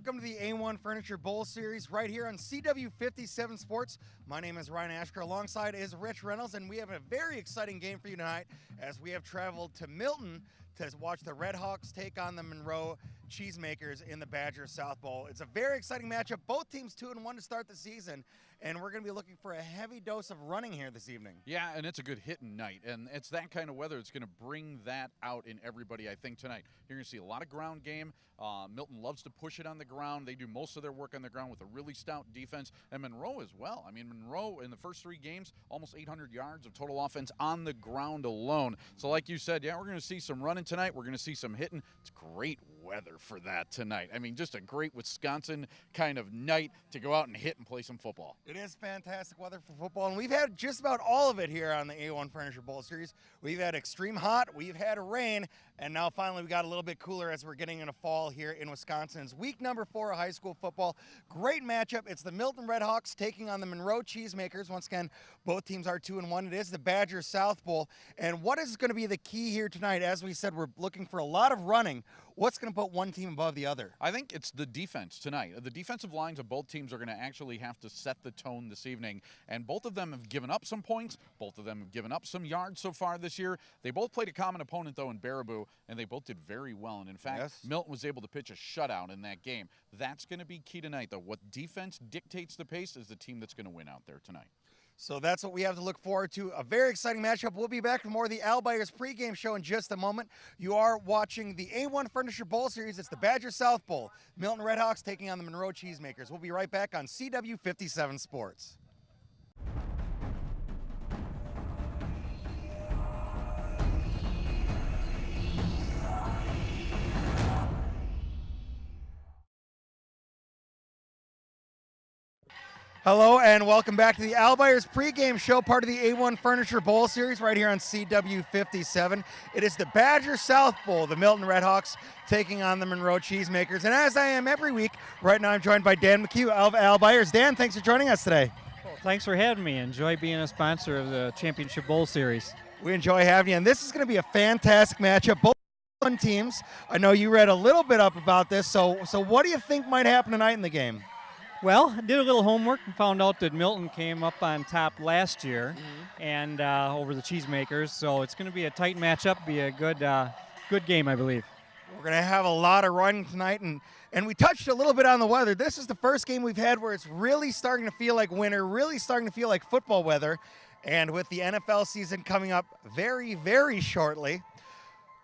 welcome to the A1 Furniture Bowl Series right here on CW57 Sports. My name is Ryan Ashker, alongside is Rich Reynolds, and we have a very exciting game for you tonight as we have traveled to Milton to watch the Red Hawks take on the Monroe Cheesemakers in the Badger South Bowl. It's a very exciting matchup. Both teams 2-1 to start the season, and we're going to be looking for a heavy dose of running here this evening. Yeah, and it's a good hitting night, and it's that kind of weather that's going to bring that out in everybody, I think, tonight. You're going to see a lot of ground game. Milton loves to push it on the ground. They do most of their work on the ground with a really stout defense, and Monroe as well. I mean, Monroe in the first 3 games, almost 800 yards of total offense on the ground alone. So like you said, yeah, we're going to see some running tonight. We're going to see some hitting. It's great weather for that tonight. I mean, just a great Wisconsin kind of night to go out and hit and play some football. It is fantastic weather for football, and we've had just about all of it here on the A1 Furniture Bowl Series. We've had extreme hot, we've had rain, and now finally we got a little bit cooler as we're getting into fall here in Wisconsin. It's week number 4 of high school football. Great matchup. It's the Milton Red Hawks taking on the Monroe Cheesemakers. Once again, both teams are 2-1. It is the Badger South Bowl. And what is going to be the key here tonight? As we said, we're looking for a lot of running. What's going to put one team above the other? I think it's the defense tonight. The defensive lines of both teams are going to actually have to set the tone this evening, and both of them have given up some points. Both of them have given up some yards so far this year. They both played a common opponent, though, in Baraboo, and they both did very well. And, in fact, yes, Milton was able to pitch a shutout in that game. That's going to be key tonight, though. What defense dictates the pace is the team that's going to win out there tonight. So that's what we have to look forward to. A very exciting matchup. We'll be back with more of the Al Byers pregame show in just a moment. You are watching the A1 Furniture Bowl Series. It's the Badger South Bowl. Milton Red Hawks taking on the Monroe Cheesemakers. We'll be right back on CW57 Sports. Hello and welcome back to the Al Byers pregame show, part of the A1 Furniture Bowl Series right here on CW57. It is the Badger South Bowl, the Milton Red Hawks taking on the Monroe Cheesemakers. And as I am every week, right now I'm joined by Dan McHugh of Al Byers. Dan, thanks for joining us today. Well, thanks for having me. Enjoy being a sponsor of the Championship Bowl Series. We enjoy having you, and this is going to be a fantastic matchup. Both fun teams. I know you read a little bit up about this, so what do you think might happen tonight in the game? Well, I did a little homework and found out that Milton came up on top last year and over the Cheesemakers, so it's going to be a tight matchup, be a good game, I believe. We're going to have a lot of running tonight, and we touched a little bit on the weather. This is the first game we've had where it's really starting to feel like winter, really starting to feel like football weather, and with the NFL season coming up very, very shortly,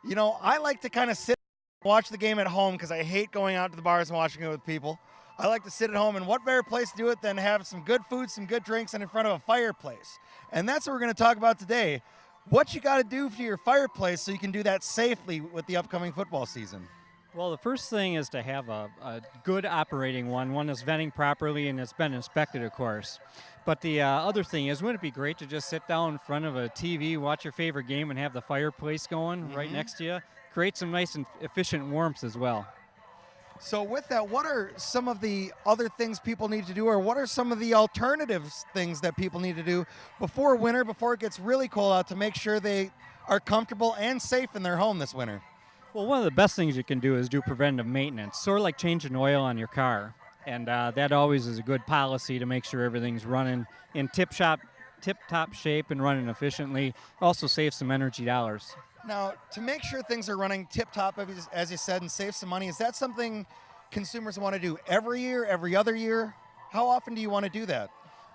you know, I like to kind of sit and watch the game at home because I hate going out to the bars and watching it with people. I like to sit at home, and what better place to do it than have some good food, some good drinks, and in front of a fireplace. And that's what we're going to talk about today. What you got to do for your fireplace so you can do that safely with the upcoming football season. Well, the first thing is to have a good operating one that's venting properly and it's been inspected, of course. But the other thing is, wouldn't it be great to just sit down in front of a TV, watch your favorite game, and have the fireplace going right next to you? Create some nice and efficient warmth as well. So with that, what are some of the other things people need to do, or what are some of the alternatives things that people need to do before winter, before it gets really cold out, to make sure they are comfortable and safe in their home this winter? Well, one of the best things you can do is do preventive maintenance, sort of like changing oil on your car. And that always is a good policy to make sure everything's running in tip-top shape and running efficiently. Also saves some energy dollars. Now, to make sure things are running tip-top, as you said, and save some money, is that something consumers want to do every year, every other year? How often do you want to do that?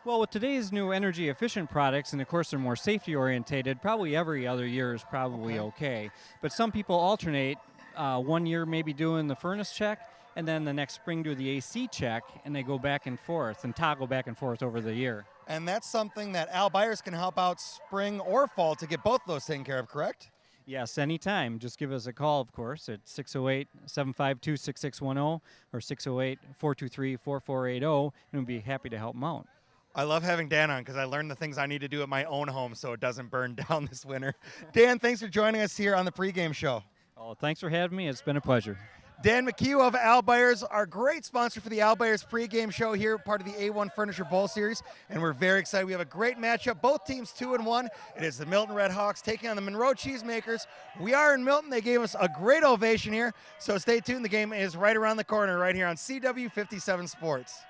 Well, with today's new energy-efficient products, and of course they're more safety-orientated, probably every other year is probably okay. But some people alternate, 1 year maybe doing the furnace check, and then the next spring do the AC check, and they go back and forth and toggle back and forth over the year. And that's something that Al Byers can help out spring or fall to get both of those taken care of, correct? Yes, anytime. Just give us a call, of course, at 608-752-6610 or 608-423-4480, and we'll be happy to help them out. I love having Dan on because I learned the things I need to do at my own home so it doesn't burn down this winter. Dan, thanks for joining us here on the pregame show. Oh, thanks for having me. It's been a pleasure. Dan McHugh of Al Byers, our great sponsor for the Al Byers pregame show here, part of the A1 Furniture Bowl Series, and we're very excited. We have a great matchup, both teams 2-1. It is the Milton Red Hawks taking on the Monroe Cheesemakers. We are in Milton. They gave us a great ovation here, so stay tuned. The game is right around the corner right here on CW 57 Sports.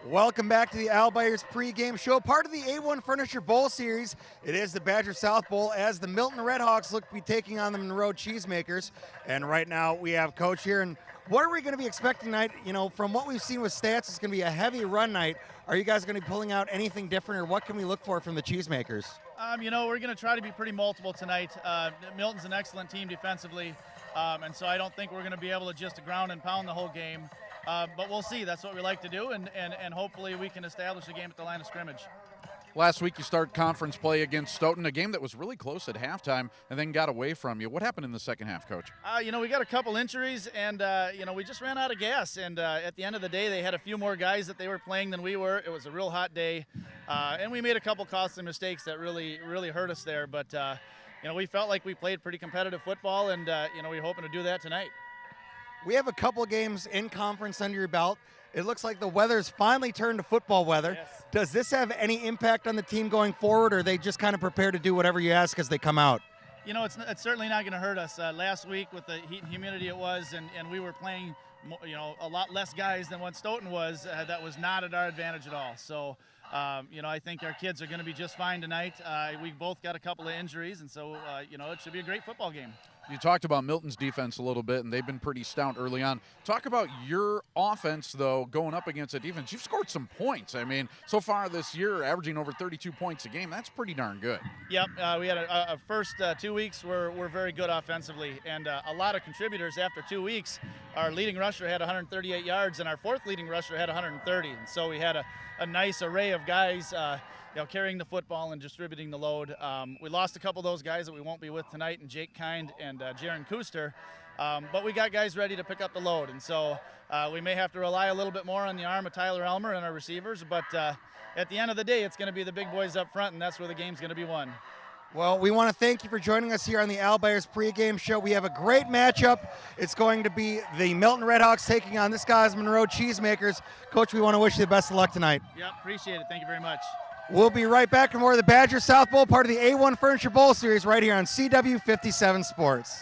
Welcome back to the Al Byers pregame show, part of the A1 Furniture Bowl Series. It is the Badger South Bowl as the Milton Red Hawks look to be taking on the Monroe Cheesemakers. And right now we have Coach here. And what are we going to be expecting tonight? You know, from what we've seen with stats, it's going to be a heavy run night. Are you guys going to be pulling out anything different, or what can we look for from the Cheesemakers? You know, we're going to try to be pretty multiple tonight. Milton's an excellent team defensively, and so I don't think we're going to be able to just ground and pound the whole game. But we'll see. That's what we like to do, and hopefully we can establish a game at the line of scrimmage. Last week you start conference play against Stoughton, a game that was really close at halftime and then got away from you. What happened in the second half, Coach? You know, we got a couple injuries, and, you know, we just ran out of gas. And at the end of the day, they had a few more guys that they were playing than we were. It was a real hot day, and we made a couple costly mistakes that really hurt us there. But, you know, we felt like we played pretty competitive football, and, you know, we're hoping to do that tonight. We have a couple of games in conference under your belt. It looks like the weather's finally turned to football weather. Yes. Does this have any impact on the team going forward, or are they just kind of prepared to do whatever you ask as they come out? You know, it's certainly not going to hurt us. Last week with the heat and humidity it was, and we were playing, you know, a lot less guys than what Stoughton was. That was not at our advantage at all. So, you know, I think our kids are going to be just fine tonight. We both got a couple of injuries, and so, you know, it should be a great football game. You talked about Milton's defense a little bit, and they've been pretty stout early on. Talk about your offense, though, going up against a defense. You've scored some points. I mean, so far this year, averaging over 32 points a game. That's pretty darn good. Yep, we had a first 2 weeks were very good offensively, and a lot of contributors after 2 weeks. Our leading rusher had 138 yards, and our fourth leading rusher had 130. And so we had a nice array of guys you know, carrying the football and distributing the load. We lost a couple of those guys that we won't be with tonight, and Jake Kind and Jaron Kuster. But we got guys ready to pick up the load, and so we may have to rely a little bit more on the arm of Tyler Elmer and our receivers. But at the end of the day, it's going to be the big boys up front, and that's where the game's going to be won. Well, we want to thank you for joining us here on the Al Byers pregame show. We have a great matchup. It's going to be the Milton Red Hawks taking on this guy's Monroe Cheesemakers. Coach, we want to wish you the best of luck tonight. Yep, appreciate it. Thank you very much. We'll be right back for more of the Badger South Bowl, part of the A1 Furniture Bowl Series right here on CW 57 Sports.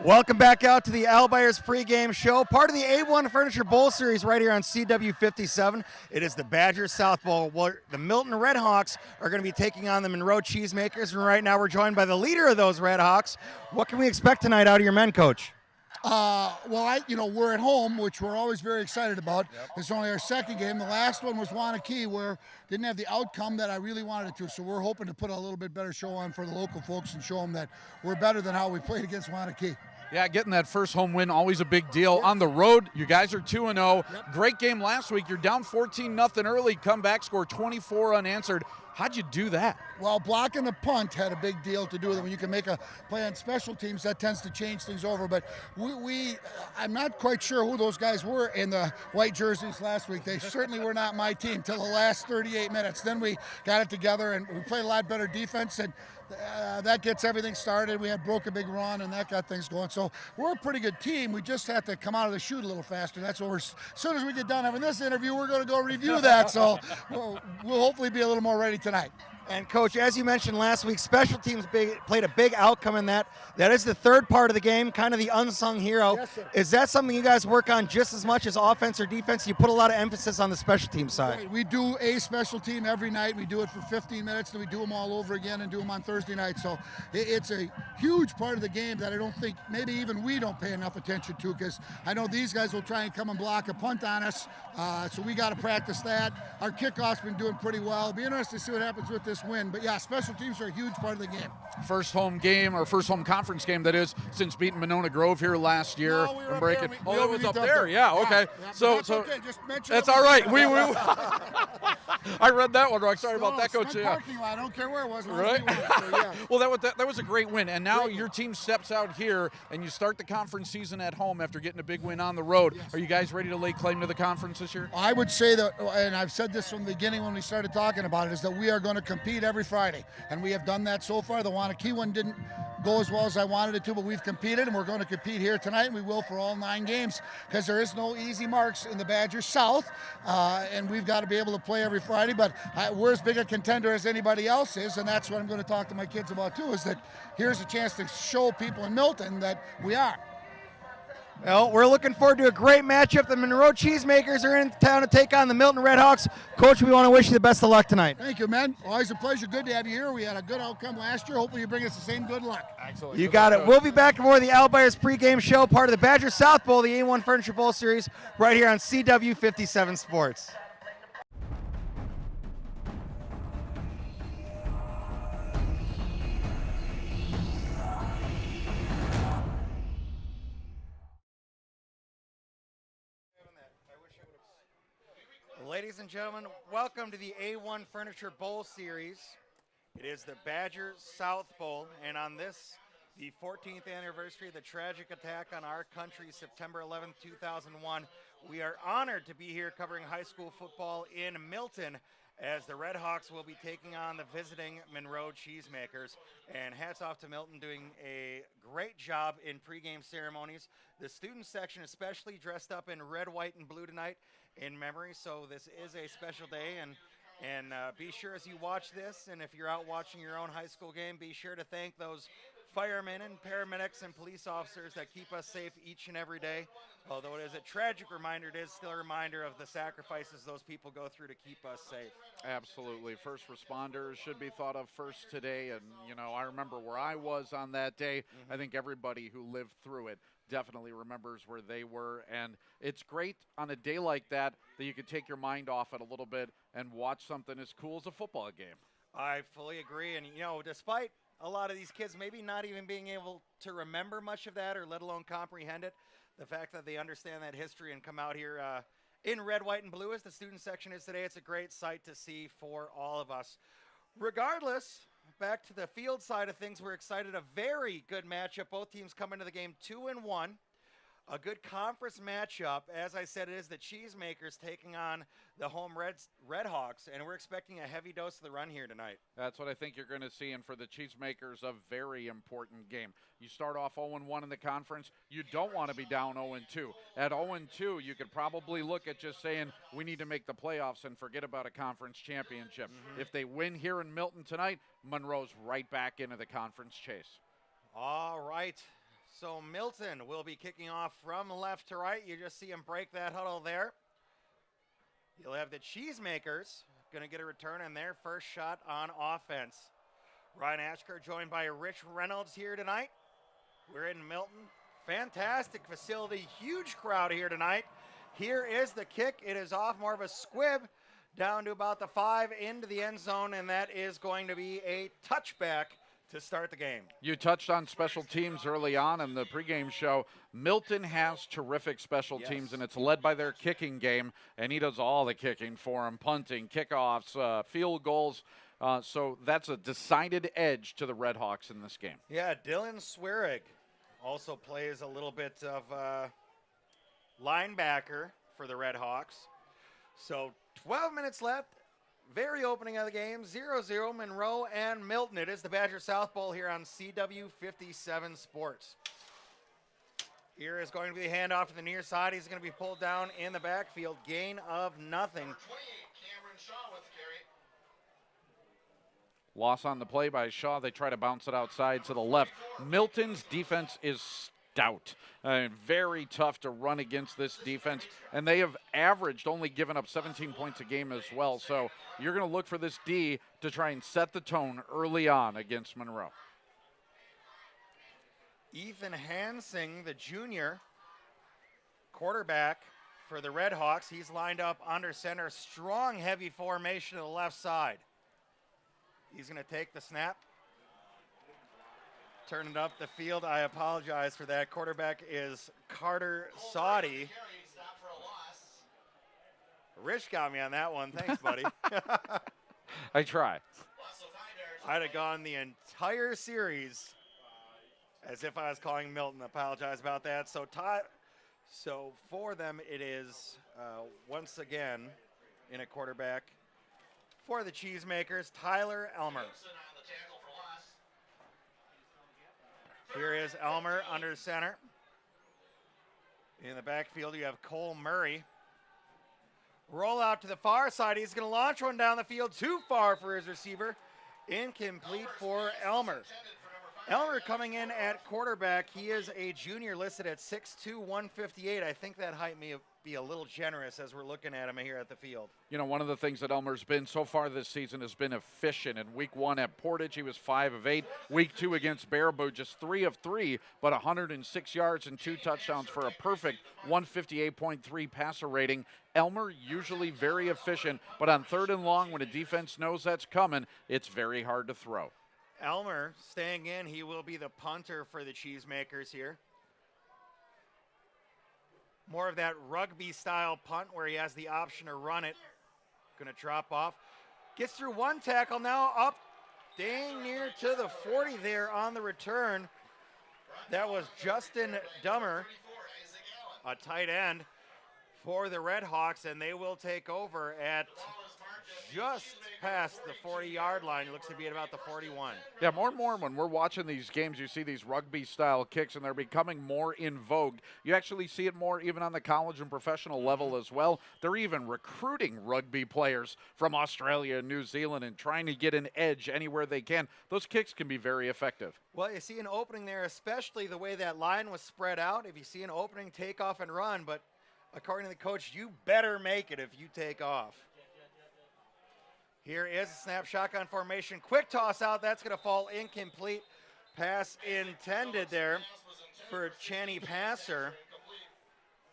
Welcome back out to the Al Byers pregame show, part of the A1 Furniture Bowl Series right here on CW 57. It is the Badger South Bowl, where the Milton Red Hawks are going to be taking on the Monroe Cheesemakers. And right now we're joined by the leader of those Red Hawks. What can we expect tonight out of your men, Coach? Well, you know, we're at home, which we're always very excited about. Yep. It's only our second game. The last one was Waunakee, where didn't have the outcome that I really wanted it to. So we're hoping to put a little bit better show on for the local folks and show them that we're better than how we played against Waunakee. Yeah, getting that first home win, always a big deal. Yep. On the road, you guys are 2-0. Yep. Great game last week. You're down 14-0 early, come back, score 24 unanswered. How'd you do that? Well, blocking the punt had a big deal to do with it. When you can make a play on special teams, that tends to change things over. But I'm not quite sure who those guys were in the white jerseys last week. They certainly were not my team till the last 38 minutes. Then we got it together, and we played a lot better defense, and that gets everything started. We broke a big run, and that got things going. So we're a pretty good team. We just have to come out of the chute a little faster. That's what as soon as we get done having this interview, we're going to go review that. So we'll hopefully be a little more ready tonight. And, Coach, as you mentioned last week, special teams played a big outcome in that. That is the third part of the game, kind of the unsung hero. Yes, sir. Is that something you guys work on just as much as offense or defense? You put a lot of emphasis on the special team side. Right. We do a special team every night. We do it for 15 minutes, then we do them all over again and do them on Thursday night. So it's a huge part of the game that I don't think maybe even we don't pay enough attention to, because I know these guys will try and come and block a punt on us. So we got to practice that. Our kickoff's been doing pretty well. It'll be interesting to see what happens with this win. But yeah, special teams are a huge part of the game. First home game, or first home conference game, that is, since beating Monona Grove here last year. No, we were and up breaking. there. Oh, that was beat up there. Yeah, okay. Yeah, so that's okay. Just mention that's it. all right. We I read that one wrong. Sorry about that, It's my Coach. Yeah. parking lot. I don't care where it was. Right? So, yeah. Well, that was a great win, and now your team steps out here, and you start the conference season at home after getting a big win on the road. Yes. Are you guys ready to lay claim to the conference this year? I would say that, and I've said this from the beginning when we started talking about it, is that we are going to compete every Friday, and we have done that so far. The Wanakee one didn't go as well as I wanted it to, but we've competed, and we're going to compete here tonight, and we will for all 9 games, because there is no easy marks in the Badgers South, and we've got to be able to play every Friday. But we're as big a contender as anybody else is, and that's what I'm going to talk to my kids about too, is that here's a chance to show people in Milton that we are. Well, we're looking forward to a great matchup. The Monroe Cheesemakers are in town to take on the Milton Redhawks. Coach, we want to wish you the best of luck tonight. Thank you, man. Always a pleasure. Good to have you here. We had a good outcome last year. Hopefully you bring us the same good luck. Excellent. You got it. We'll be back for more of the Outliers pregame show, part of the Badger South Bowl, the A1 Furniture Bowl Series, right here on CW 57 Sports. Ladies and gentlemen, welcome to the A1 Furniture Bowl Series. It is the Badger South Bowl, and on this, the 14th anniversary of the tragic attack on our country, September 11th, 2001, we are honored to be here covering high school football in Milton, as the Redhawks will be taking on the visiting Monroe Cheesemakers. And hats off to Milton, doing a great job in pregame ceremonies. The student section especially dressed up in red, white, and blue tonight in memory. So this is a special day, and be sure as you watch this, and if you're out watching your own high school game, be sure to thank those firemen and paramedics and police officers that keep us safe each and every day. Although it is a tragic reminder, it is still a reminder of the sacrifices those people go through to keep us safe. Absolutely. First responders should be thought of first today. And, you know, I remember where I was on that day. I think everybody who lived through it definitely remembers where they were. And it's great on a day like that you can take your mind off it a little bit and watch something as cool as a football game. I fully agree. And, you know, despite a lot of these kids maybe not even being able to remember much of that, or let alone comprehend it, the fact that they understand that history and come out here in red, white, and blue as the student section is today, it's a great sight to see for all of us. Regardless, back to the field side of things, we're excited. A very good matchup. Both teams come into the game 2-1. A good conference matchup. As I said, it is the Cheesemakers taking on the home Redhawks, and we're expecting a heavy dose of the run here tonight. That's what I think you're going to see, and for the Cheesemakers, a very important game. You start off 0-1 in the conference. You don't want to be down 0-2. At 0-2, you could probably look at just saying, we need to make the playoffs and forget about a conference championship. If they win here in Milton tonight, Monroe's right back into the conference chase. All right. So Milton will be kicking off from left to right. You just see him break that huddle there. You'll have the Cheesemakers going to get a return on their first shot on offense. Ryan Ashker joined by Rich Reynolds here tonight. We're in Milton. Fantastic facility. Huge crowd here tonight. Here is the kick. It is off, more of a squib down to about the 5 into the end zone, and that is going to be a touchback to start the game. You touched on special teams early on in the pregame show. Milton has terrific special teams, and it's led by their kicking game, and he does all the kicking for them, punting, kickoffs, field goals. So that's a decided edge to the Redhawks in this game. Yeah, Dylan Swerig also plays a little bit of linebacker for the Redhawks. So 12 minutes left. Very opening of the game, 0-0, Monroe and Milton. It is the Badger South Bowl here on CW 57 Sports. Here is going to be the handoff to the near side. He's going to be pulled down in the backfield. Gain of nothing. Loss on the play by Shaw. They try to bounce it outside to the left. Milton's defense is stout. Very tough to run against this defense, and they have averaged only given up 17 points a game as well. So you're going to look for this D to try and set the tone early on against Monroe. Ethan Hansing, the junior quarterback for the Redhawks, he's lined up under center. Strong, heavy formation to the left side. He's going to take the snap. Turn it up the field. I apologize for that. Quarterback is Carter Saudi. Rich got me on that one. Thanks, buddy. I try. I'd have gone the entire series as if I was calling Milton. Apologize about that. So for them, it is once again in a quarterback for the Cheesemakers, Tyler Elmer. Here is Elmer under center. In the backfield, you have Cole Murray. Roll out to the far side. He's going to launch one down the field. Too far for his receiver. Incomplete for Elmer. Elmer coming in at quarterback. He is a junior listed at 6'2", 158. I think that height may be a little generous as we're looking at him here at the field. You know, one of the things that Elmer's been so far this season has been efficient. In week 1 at Portage, he was 5 of 8. Week 2 against Baraboo, just 3 of 3, but 106 yards and 2 touchdowns for a perfect 158.3 passer rating. Elmer usually very efficient, but on 3rd and long, when a defense knows that's coming, it's very hard to throw. Elmer staying in. He will be the punter for the Cheesemakers here. More of that rugby-style punt where he has the option to run it. Going to drop off. Gets through one tackle, now up dang near to the 40 there on the return. That was Justin Dummer, a tight end for the Red Hawks, and they will take over at just past the 40-yard line. It looks to be at about the 41. Yeah, more and more when we're watching these games, you see these rugby-style kicks, and they're becoming more in vogue. You actually see it more even on the college and professional level as well. They're even recruiting rugby players from Australia and New Zealand and trying to get an edge anywhere they can. Those kicks can be very effective. Well, you see an opening there, especially the way that line was spread out. If you see an opening, take off and run, but according to the coach, you better make it if you take off. Here is a snap, shotgun formation. Quick toss out. That's going to fall incomplete. Pass intended there for Channy Passer.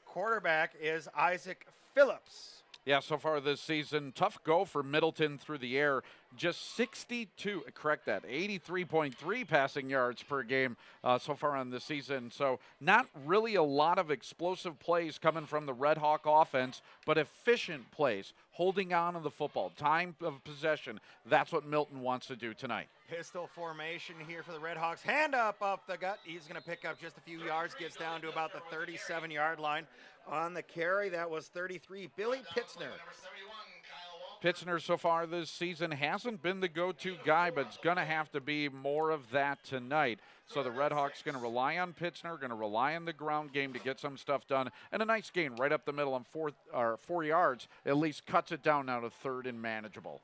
Quarterback is Isaac Phillips. Yeah, so far this season, tough go for Middleton through the air. Just 83.3 passing yards per game so far on the season. So not really a lot of explosive plays coming from the Red Hawk offense, but efficient plays, holding on to the football, time of possession. That's what Milton wants to do tonight. Pistol formation here for the Red Hawks. Hand up the gut. He's going to pick up just a few yards, gets down to about the 37-yard line. On the carry, that was 33, Billy Pitzner. Pitzner so far this season hasn't been the go-to guy, but it's going to have to be more of that tonight. So the Red Hawks going to rely on Pitzner, going to rely on the ground game to get some stuff done. And a nice gain right up the middle on 4 yards, at least cuts it down now to 3rd and manageable.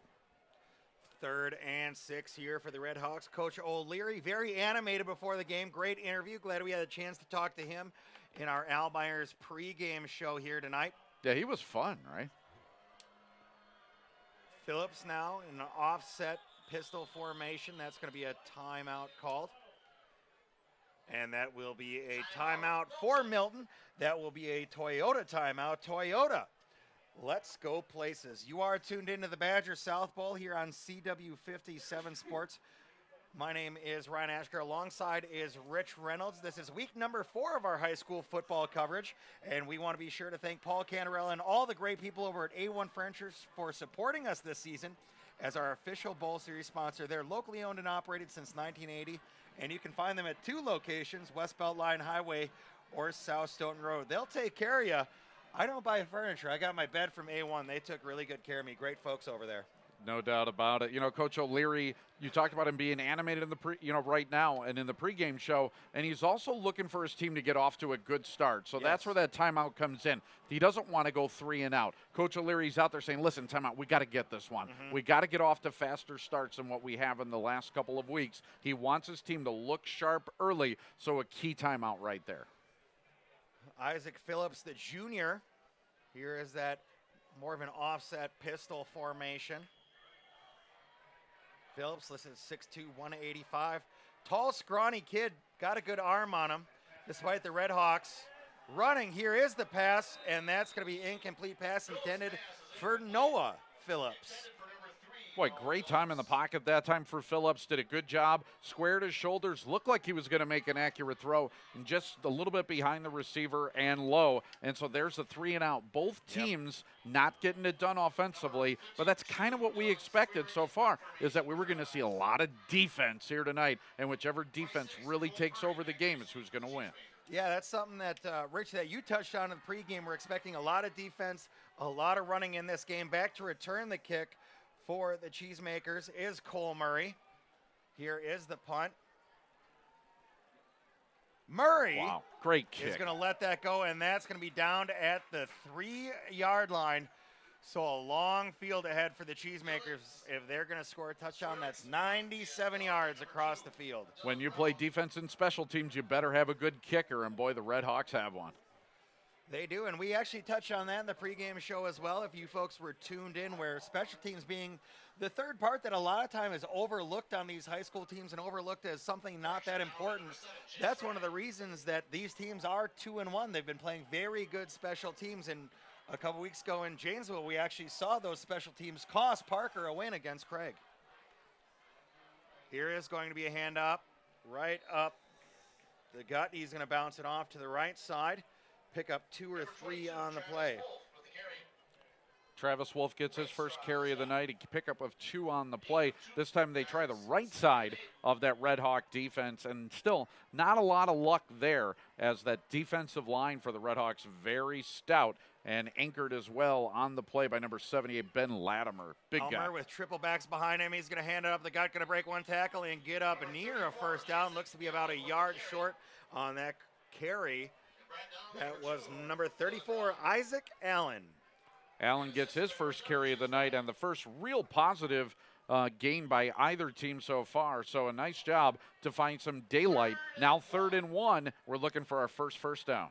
3rd and 6 here for the Red Hawks. Coach O'Leary, very animated before the game. Great interview. Glad we had a chance to talk to him in our Al Myers pregame show here tonight. Yeah, he was fun, right? Phillips now in an offset pistol formation. That's going to be a timeout called. And that will be a timeout for Milton. That will be a Toyota timeout. Toyota, let's go places. You are tuned into the Badger South Bowl here on CW57 Sports. My name is Ryan Ashker. Alongside is Rich Reynolds. This is week number 4 of our high school football coverage, and we want to be sure to thank Paul Cantarella and all the great people over at A1 Furnitures for supporting us this season as our official Bowl Series sponsor. They're locally owned and operated since 1980, and you can find them at 2 locations, West Beltline Highway or South Stoughton Road. They'll take care of you. I don't buy furniture. I got my bed from A1. They took really good care of me. Great folks over there. No doubt about it. You know, Coach O'Leary, you talked about him being animated in the right now and in the pregame show, and he's also looking for his team to get off to a good start. So that's where that timeout comes in. He doesn't want to go 3 and out. Coach O'Leary's out there saying, listen, timeout, we got to get this one. We got to get off to faster starts than what we have in the last couple of weeks. He wants his team to look sharp early, so a key timeout right there. Isaac Phillips, the junior. Here is that more of an offset pistol formation. Phillips listed at 6'2", 185. Tall, scrawny kid, got a good arm on him, despite the Red Hawks running. Here is the pass, and that's going to be incomplete pass intended for Noah Phillips. Boy, great time in the pocket that time for Phillips. Did a good job. Squared his shoulders. Looked like he was going to make an accurate throw. And just a little bit behind the receiver and low. And so there's a 3-and-out. Both teams not getting it done offensively. But that's kind of what we expected so far, is that we were going to see a lot of defense here tonight. And whichever defense really takes over the game is who's going to win. Yeah, that's something that, Rich, that you touched on in the pregame. We're expecting a lot of defense, a lot of running in this game. Back to return the kick for the Cheesemakers is Cole Murray. Here is the punt. Murray Wow, great kick. is going to let that go, and that's going to be down at the 3-yard line. So a long field ahead for the Cheesemakers. If they're going to score a touchdown, that's 97 yards across the field. When you play defense and special teams, you better have a good kicker, and boy, the Red Hawks have one. They do, and we actually touched on that in the pregame show as well, if you folks were tuned in, where special teams being the third part that a lot of time is overlooked on these high school teams and overlooked as something not that important. That's one of the reasons that these teams are 2-1. They've been playing very good special teams, and a couple weeks ago in Janesville, we actually saw those special teams cost Parker a win against Craig. Here is going to be a handoff right up the gut. He's going to bounce it off to the right side. Pick up 2 or 3 on the play. Travis Wolf gets his first carry of the night. A pickup of 2 on the play. This time they try the right side of that Red Hawk defense, and still not a lot of luck there, as that defensive line for the Red Hawks very stout and anchored as well on the play by number 78, Ben Latimer. Big guy. Elmer with triple backs behind him. He's going to hand it up the gut, going to break one tackle and get up near a first down. Looks to be about a yard short on that carry. That was number 34, Isaac Allen. Allen gets his first carry of the night and the first real positive gain by either team so far. So a nice job to find some daylight. Now 3rd and 1. We're looking for our first down.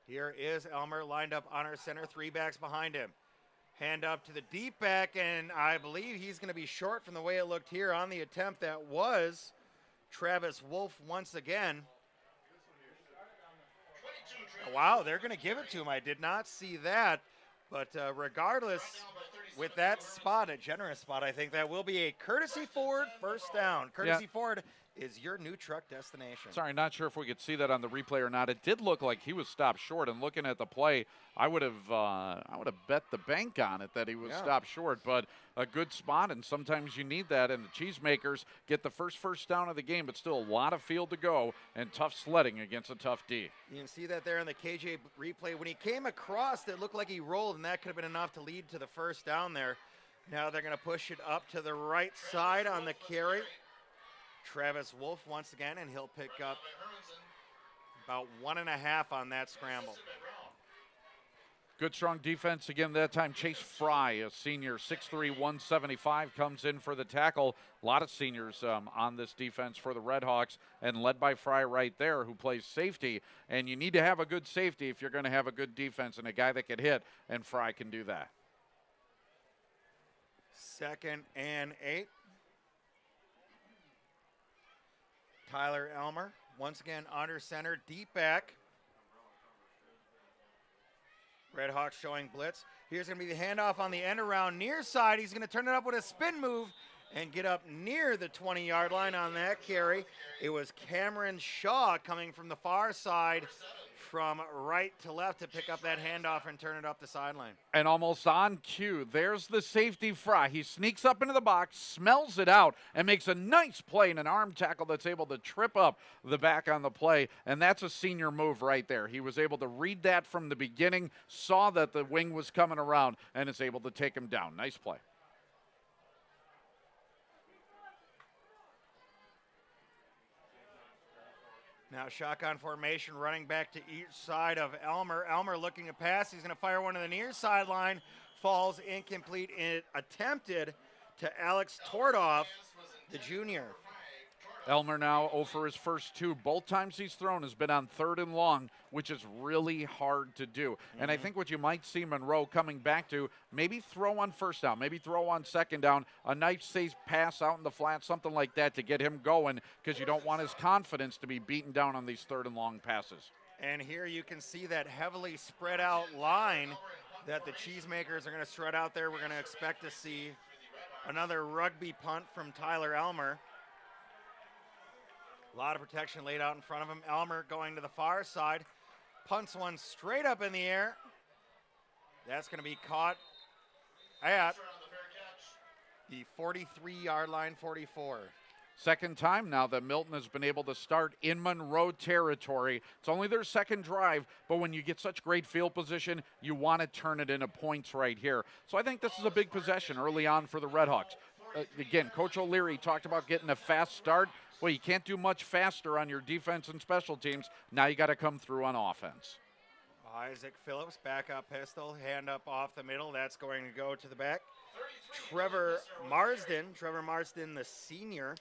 Here is Elmer lined up on our center, 3 backs behind him. Hand up to the deep back, and I believe he's going to be short from the way it looked here on the attempt. That was Travis Wolf once again. Wow, they're going to give it to him. I did not see that. But regardless, with that spot, a generous spot, I think that will be a Courtesy Ford first down. Courtesy Ford is your new truck destination. Sorry, not sure if we could see that on the replay or not. It did look like he was stopped short, and looking at the play, I would have bet the bank on it that he was stopped short. But a good spot, and sometimes you need that. And the Cheesemakers get the first down of the game, but still a lot of field to go and tough sledding against a tough D. You can see that there in the KJ replay. When he came across, it looked like he rolled, and that could have been enough to lead to the first down there. Now they're going to push it up to the right side on the carry. Travis Wolf once again, and he'll pick up about 1.5 on that scramble. Good, strong defense again that time. Chase Fry, a senior, 6'3", 175, comes in for the tackle. A lot of seniors on this defense for the Red Hawks, and led by Fry right there, who plays safety. And you need to have a good safety if you're going to have a good defense and a guy that can hit, and Fry can do that. 2nd and 8. Tyler Elmer, once again under center, deep back. Red Hawks showing blitz. Here's going to be the handoff on the end around near side. He's going to turn it up with a spin move and get up near the 20-yard line on that carry. It was Cameron Shaw coming from the far side from right to left to pick up that handoff and turn it up the sideline. And almost on cue, there's the safety Fry. He sneaks up into the box, smells it out, and makes a nice play in an arm tackle that's able to trip up the back on the play. And that's a senior move right there. He was able to read that from the beginning, saw that the wing was coming around, and is able to take him down. Nice play. Now shotgun formation, running back to each side of Elmer. Elmer looking to pass. He's going to fire one to the near sideline. Falls incomplete. It attempted to Alex Tordoff, the junior. Elmer now 0 for his first 2. Both times he's thrown has been on 3rd and long, which is really hard to do. And I think what you might see Monroe coming back to, maybe throw on 1st down, maybe throw on 2nd down, a nice safe pass out in the flat, something like that to get him going, because you don't want his confidence to be beaten down on these 3rd and long passes. And here you can see that heavily spread out line that the Cheesemakers are going to strut out there. We're going to expect to see another rugby punt from Tyler Elmer. A lot of protection laid out in front of him. Elmer going to the far side. Punts one straight up in the air. That's going to be caught at the 43-yard line, 44. Second time now that Milton has been able to start in Monroe territory. It's only their second drive, but when you get such great field position, you want to turn it into points right here. So I think this is a big possession early on for the Redhawks. Again, Coach O'Leary talked about getting a fast start. Well, you can't do much faster on your defense and special teams. Now you got to come through on offense. Isaac Phillips, backup pistol, hand up off the middle. That's going to go to the back. Trevor Marsden, the senior.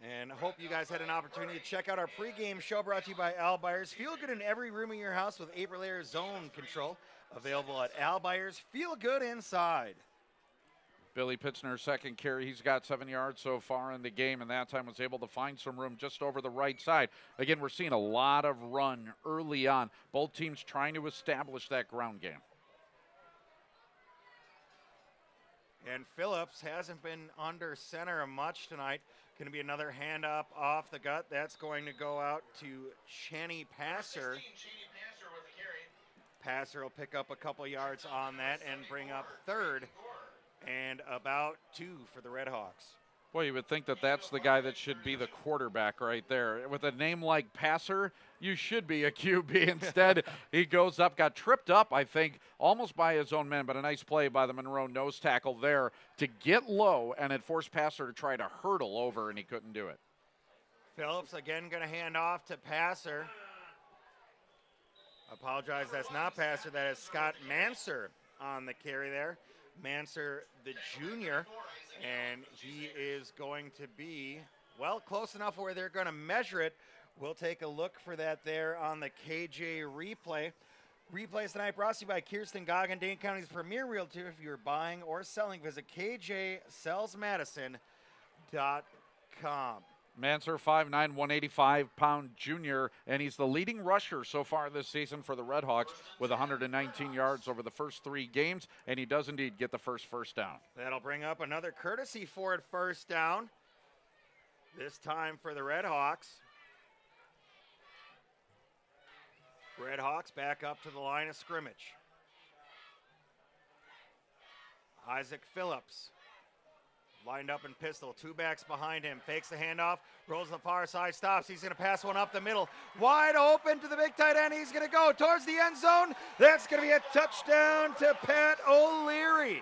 And I hope you guys had an opportunity to check out our pregame show brought to you by Al Byers. Feel good in every room in your house with 8-layer zone control. Available at Al Byers. Feel good inside. Billy Pitzner, second carry. He's got 7 yards so far in the game, and that time was able to find some room just over the right side. Again, we're seeing a lot of run early on. Both teams trying to establish that ground game. And Phillips hasn't been under center much tonight. Going to be another hand up off the gut. That's going to go out to Channy Passer. Passer will pick up a couple yards on that and bring up third and about 2 for the Redhawks. Boy, you would think that that's the guy that should be the quarterback right there. With a name like Passer, you should be a QB. Instead, he goes up, got tripped up, I think, almost by his own man, but a nice play by the Monroe nose tackle there to get low, and it forced Passer to try to hurdle over, and he couldn't do it. Phillips again going to hand off to Passer. Apologize, that's not Passer. That is Scott Manser on the carry there. Manser, the junior, and he is going to be, well, close enough where they're going to measure it. We'll take a look for that there on the KJ replay. Replays tonight brought to you by Kirsten Goggin, Dane County's premier realtor. If you're buying or selling, visit kjsellsmadison.com. Manser, 5'9", 185-pound junior, and he's the leading rusher so far this season for the Redhawks with 119 yards over the first 3 games, and he does indeed get the first down. That'll bring up another courtesy Ford first down, this time for the Redhawks. Redhawks back up to the line of scrimmage. Isaac Phillips. Lined up in pistol, 2 backs behind him, fakes the handoff, rolls to the far side, stops. He's going to pass one up the middle. Wide open to the big tight end. He's going to go towards the end zone. That's going to be a touchdown to Pat O'Leary.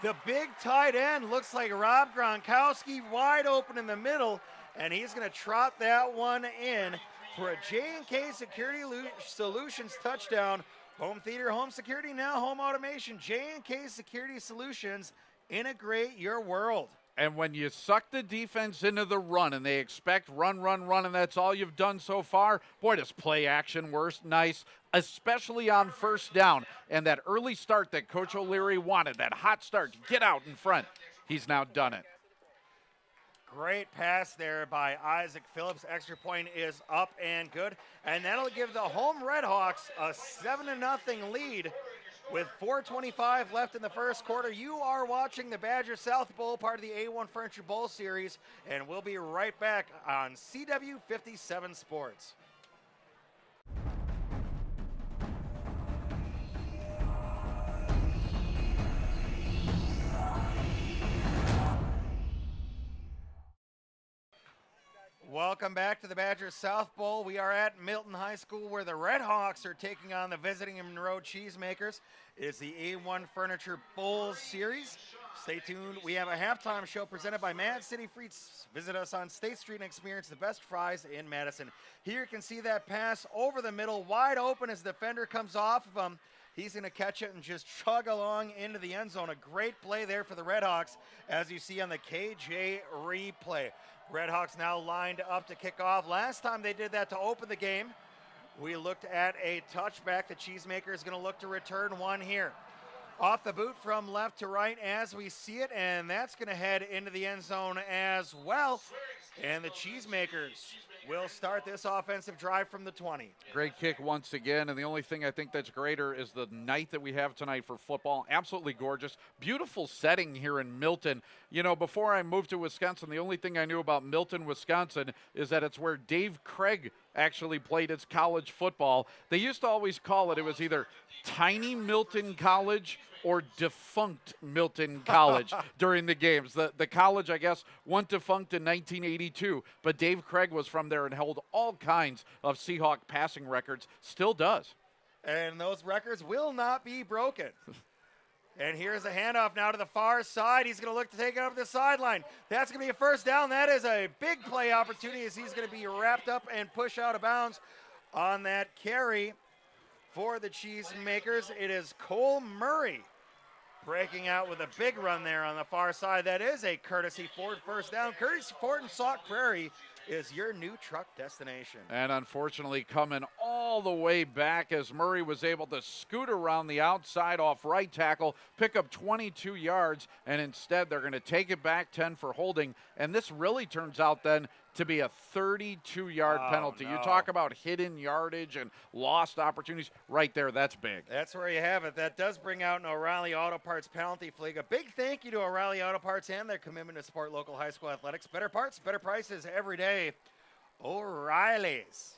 The big tight end looks like Rob Gronkowski, wide open in the middle, and he's going to trot that one in for a J&K Security Solutions touchdown. Home theater, home security, now home automation. J&K Security Solutions. Integrate your world. And when you suck the defense into the run and they expect run, and that's all you've done so far, boy, does play action nice, especially on first down. And that early start that Coach O'Leary wanted, that hot start to get out in front, he's now done it. Great pass there by Isaac Phillips. Extra point is up and good. And that'll give the home Redhawks a 7-0 lead. With 4:25 left in the first quarter, you are watching the Badger South Bowl, part of the A1 Furniture Bowl series, and we'll be right back on CW57 Sports. Welcome back to the Badger South Bowl. We are at Milton High School where the Redhawks are taking on the visiting Monroe Cheesemakers. It's the A1 Furniture Bowl series. Stay tuned. We have a halftime show presented by Mad City Frites. Visit us on State Street and experience the best fries in Madison. Here you can see that pass over the middle, wide open as the defender comes off of him. He's going to catch it and just chug along into the end zone. A great play there for the Redhawks, as you see on the KJ replay. Redhawks now lined up to kick off. Last time they did that to open the game, we looked at a touchback. The Cheesemaker is going to look to return one here. Off the boot from left to right as we see it, and that's going to head into the end zone as well. And the Cheesemakers will start this offensive drive from the 20. Great kick once again, and the only thing I think that's greater is the night that we have tonight for football. Absolutely gorgeous. Beautiful setting here in Milton. You know, before I moved to Wisconsin, the only thing I knew about Milton, Wisconsin is that it's where Dave Craig actually played his college football. They used to always call it was either Tiny Milton College or defunct Milton College during the games. The college, I guess, went defunct in 1982, but Dave Craig was from there and held all kinds of Seahawk passing records, still does. And those records will not be broken. And here's a handoff now to the far side. He's going to look to take it up the sideline. That's going to be a first down. That is a big play opportunity as he's going to be wrapped up and push out of bounds on that carry for the Cheesemakers. It is Cole Murray breaking out with a big run there on the far side. That is a Courtesy Ford first down. Courtesy Ford in Sauk Prairie is your new truck destination. And unfortunately coming all the way back as Murray was able to scoot around the outside off right tackle, pick up 22 yards, and instead they're going to take it back 10 for holding. And this really turns out then to be a 32-yard penalty. No. You talk about hidden yardage and lost opportunities. Right there, that's big. That's where you have it. That does bring out an O'Reilly Auto Parts penalty flag. A big thank you to O'Reilly Auto Parts and their commitment to support local high school athletics. Better parts, better prices every day. O'Reilly's.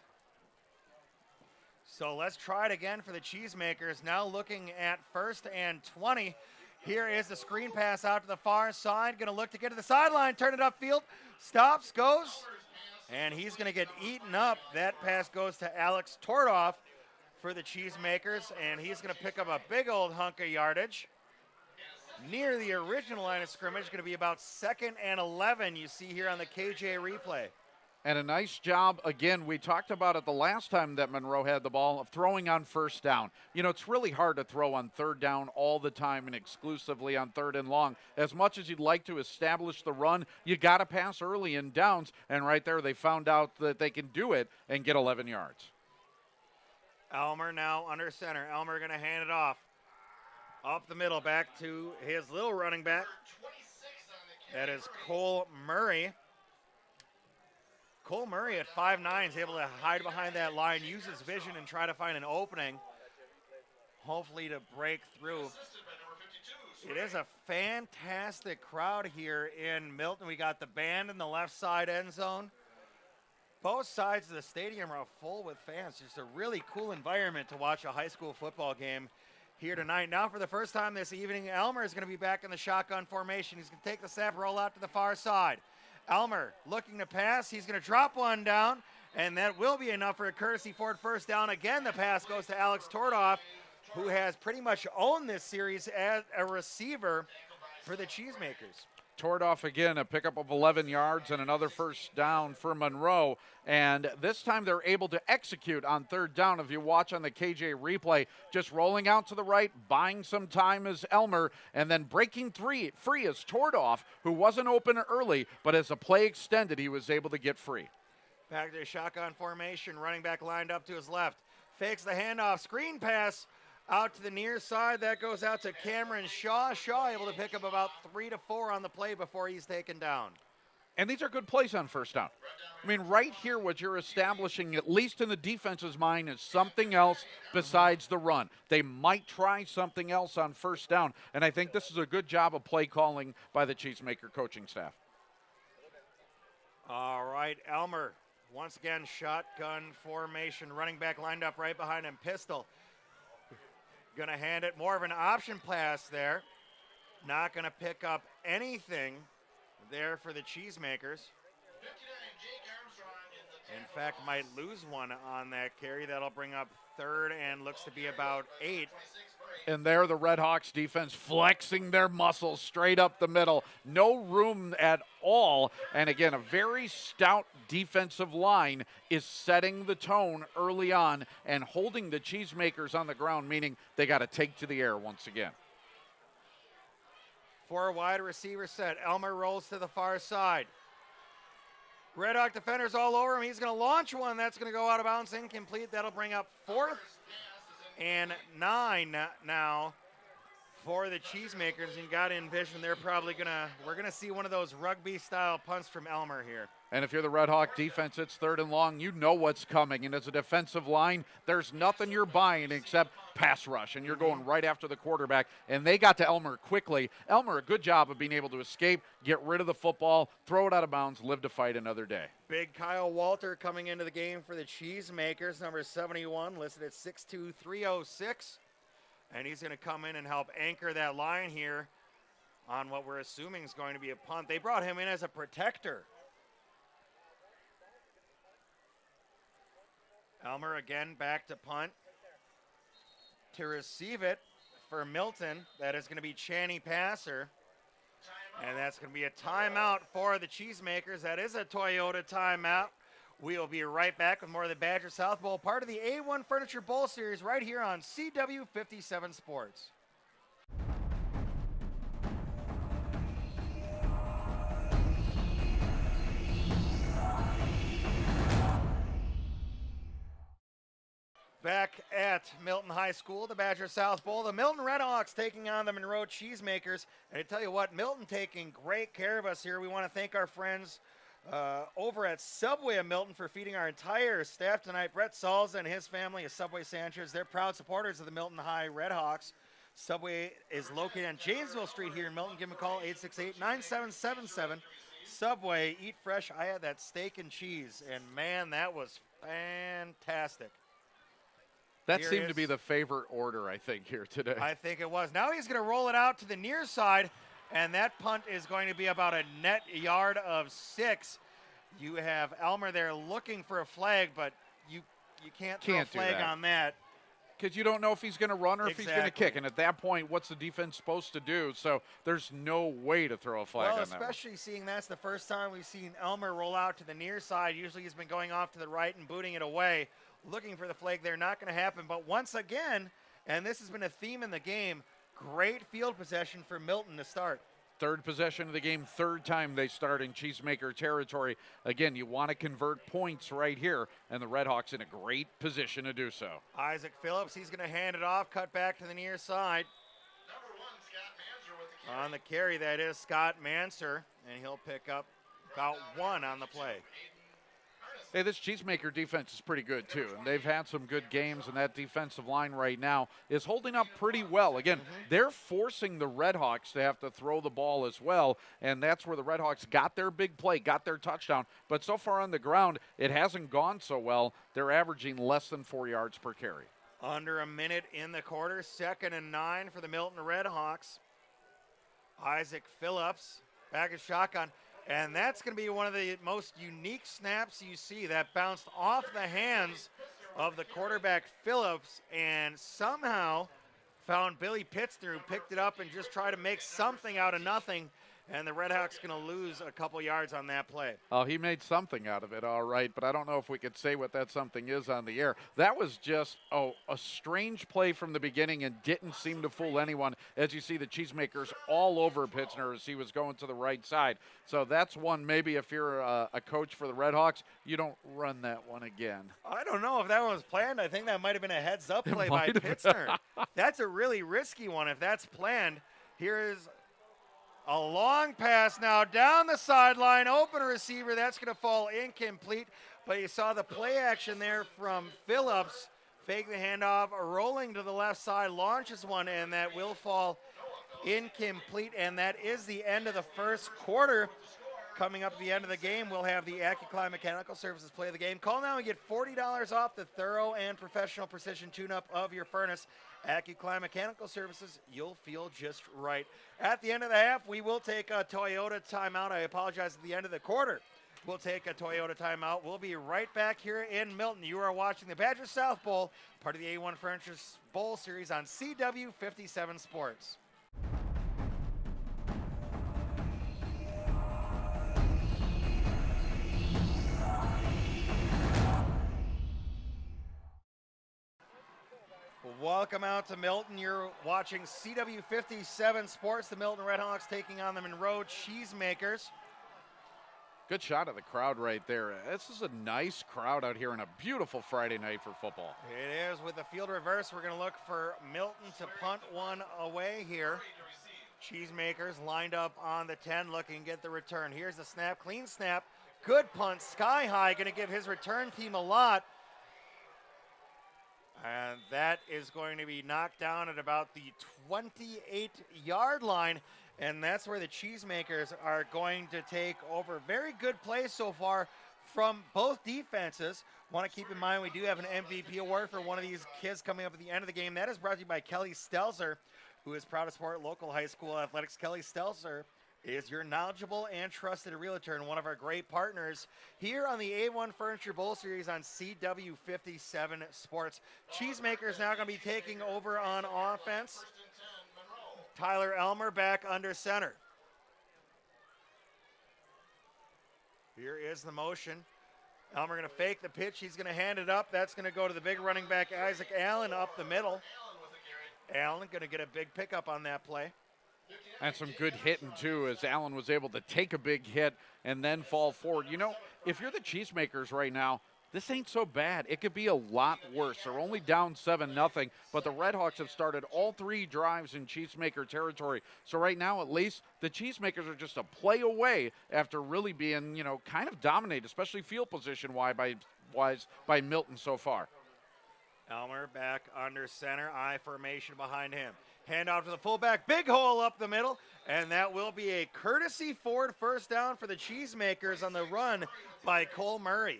So let's try it again for the Cheesemakers. Now looking at 1st and 20. Here is the screen pass out to the far side. Going to look to get to the sideline, turn it upfield. Stops, goes, and he's going to get eaten up. That pass goes to Alex Tordoff for the Cheesemakers, and he's going to pick up a big old hunk of yardage. Near the original line of scrimmage, going to be about 2nd and 11, you see here on the KJ replay. And a nice job, again, we talked about it the last time that Monroe had the ball, of throwing on first down. You know, it's really hard to throw on 3rd down all the time and exclusively on 3rd and long. As much as you'd like to establish the run, you got to pass early in downs, and right there they found out that they can do it and get 11 yards. Elmer now under center. Elmer going to hand it off. Up the middle, back to his little running back. That is Cole Murray. Cole Murray at 5'9" is able to hide behind that line, use his vision, and try to find an opening, hopefully to break through. It is a fantastic crowd here in Milton. We got the band in the left side end zone. Both sides of the stadium are full with fans. Just a really cool environment to watch a high school football game here tonight. Now for the first time this evening, Elmer is going to be back in the shotgun formation. He's going to take the snap, roll out to the far side. Elmer looking to pass. He's going to drop one down, and that will be enough for a Courtesy Ford first down. Again, the pass goes to Alex Tordoff, who has pretty much owned this series as a receiver for the Cheesemakers. Tordoff again, a pickup of 11 yards and another first down for Monroe. And this time they're able to execute on 3rd down. If you watch on the KJ replay, just rolling out to the right, buying some time as Elmer, and then breaking free as Tordoff, who wasn't open early, but as the play extended, he was able to get free. Back to shotgun formation, running back lined up to his left. Fakes the handoff, screen pass out to the near side. That goes out to Cameron Shaw. Shaw able to pick up about 3 to 4 on the play before he's taken down. And these are good plays on first down. I mean, right here, what you're establishing, at least in the defense's mind, is something else besides the run. They might try something else on first down, and I think this is a good job of play calling by the Cheesemaker coaching staff. All right, Elmer, once again, shotgun formation. Running back lined up right behind him, pistol. Going to hand it, more of an option pass there. Not going to pick up anything there for the Cheesemakers. In fact, might lose one on that carry. That'll bring up 3rd and looks to be about 8. And there the Redhawks defense flexing their muscles straight up the middle. No room at all. And again, a very stout defensive line is setting the tone early on and holding the Cheesemakers on the ground, meaning they got to take to the air once again. 4 wide receiver set. Elmer rolls to the far side. Red Hawk defenders all over him. He's going to launch one. That's going to go out of bounds, incomplete. That'll bring up 4th and 9 now for the Cheesemakers, and you got to envision we're gonna see one of those rugby-style punts from Elmer here. And if you're the Red Hawk defense, it's 3rd and long. You know what's coming. And as a defensive line, there's nothing you're buying except pass rush. And you're going right after the quarterback. And they got to Elmer quickly. Elmer, a good job of being able to escape, get rid of the football, throw it out of bounds, live to fight another day. Big Kyle Walter coming into the game for the Cheesemakers, number 71, listed at 6'2", 306. And he's going to come in and help anchor that line here on what we're assuming is going to be a punt. They brought him in as a protector. Elmer again back to punt. To receive it for Milton, that is going to be Channy Passer. And that's going to be a timeout for the Cheesemakers. That is a Toyota timeout. We'll be right back with more of the Badger South Bowl, part of the A1 Furniture Bowl Series right here on CW57 Sports. Back at Milton High School, the Badger South Bowl, the Milton Redhawks taking on the Monroe Cheesemakers. And I tell you what, Milton taking great care of us here. We want to thank our friends over at Subway of Milton for feeding our entire staff tonight. Brett Salza and his family of Subway Sandwiches. They're proud supporters of the Milton High Redhawks. Subway is located on Janesville Street here in Milton. Give them a call, 868-9777. Subway, eat fresh. I had that steak and cheese, and man, that was fantastic. That seemed to be the favorite order, I think, here today. I think it was. Now he's going to roll it out to the near side, and that punt is going to be about a net yard of 6. You have Elmer there looking for a flag, but you can't throw a flag on that. Because you don't know if he's going to run or if he's going to kick. And at that point, what's the defense supposed to do? So there's no way to throw a flag on that. Well, especially seeing that's the first time we've seen Elmer roll out to the near side. Usually he's been going off to the right and booting it away, looking for the flag there. Not going to happen. But once again, and this has been a theme in the game, great field possession for Milton to start. Third possession of the game, third time they start in Cheesemaker territory. Again, you want to convert points right here, and the Redhawks in a great position to do so. Isaac Phillips, he's going to hand it off, cut back to the near side. Number 1, Scott Manser with the carry. On the carry, that is Scott Manser, and he'll pick up about 1 on the play. Hey, this Cheesemaker defense is pretty good, too, and they've had some good games, and that defensive line right now is holding up pretty well. Again, they're forcing the Redhawks to have to throw the ball as well, and that's where the Redhawks got their big play, got their touchdown. But so far on the ground, it hasn't gone so well. They're averaging less than 4 yards per carry. Under a minute in the quarter, 2nd and 9 for the Milton Redhawks. Isaac Phillips back at shotgun. And that's going to be one of the most unique snaps you see. That bounced off the hands of the quarterback Phillips and somehow found Billy Pitzner, who picked it up and just tried to make something out of nothing. And the Redhawks going to lose a couple yards on that play. Oh, he made something out of it, all right, but I don't know if we could say what that something is on the air. That was just a strange play from the beginning and didn't seem to fool anyone. As you see, the Cheesemakers all over Pitzner as he was going to the right side. So that's one, maybe if you're a coach for the Redhawks, you don't run that one again. I don't know if that one was planned. I think that might have been a heads-up play by Pitzner. That's a really risky one if that's planned. Here is a long pass now down the sideline, open receiver. That's going to fall incomplete. But you saw the play action there from Phillips. Fake the handoff, rolling to the left side, launches one, and that will fall incomplete. And that is the end of the first quarter. Coming up at the end of the game, we'll have the AccuClimb Mechanical Services play of the game. Call now and get $40 off the thorough and professional precision tune-up of your furnace. AccuClimb Mechanical Services, you'll feel just right. At the end of the half, we will take a Toyota timeout. I apologize, at the end of the quarter, we'll take a Toyota timeout. We'll be right back here in Milton. You are watching the Badger South Bowl, part of the A1 Furniture Bowl Series on CW57 Sports. Welcome out to Milton. You're watching CW57 Sports. The Milton Redhawks taking on the Monroe Cheesemakers. Good shot of the crowd right there. This is a nice crowd out here on a beautiful Friday night for football. It is. With the field reverse, we're going to look for Milton to punt one away here. Cheesemakers lined up on the 10, looking to get the return. Here's the snap, clean snap, good punt, sky high, going to give his return team a lot. And that is going to be knocked down at about the 28-yard line. And that's where the Cheesemakers are going to take over. Very good play so far from both defenses. Want to keep in mind we do have an MVP award for one of these kids coming up at the end of the game. That is brought to you by Kelly Stelzer, who is proud to support local high school athletics. Kelly Stelzer is your knowledgeable and trusted realtor and one of our great partners here on the A1 Furniture Bowl Series on CW57 Sports. Cheesemakers now going to be taking over on offense. Tyler Elmer back under center. Here is the motion. Elmer going to fake the pitch. He's going to hand it up. That's going to go to the big running back, Isaac Allen, up the middle. Allen going to get a big pickup on that play. And some good hitting, too, as Allen was able to take a big hit and then fall forward. You know, if you're the Cheesemakers right now, this ain't so bad. It could be a lot worse. They're only down 7-0, but the Redhawks have started all 3 drives in Cheesemaker territory. So right now, at least, the Cheesemakers are just a play away after really being, you know, kind of dominated, especially field position-wise by Milton so far. Elmer back under center, I formation behind him. Hand off to the fullback, big hole up the middle, and that will be a courtesy Ford first down for the Cheesemakers on the run by Cole Murray.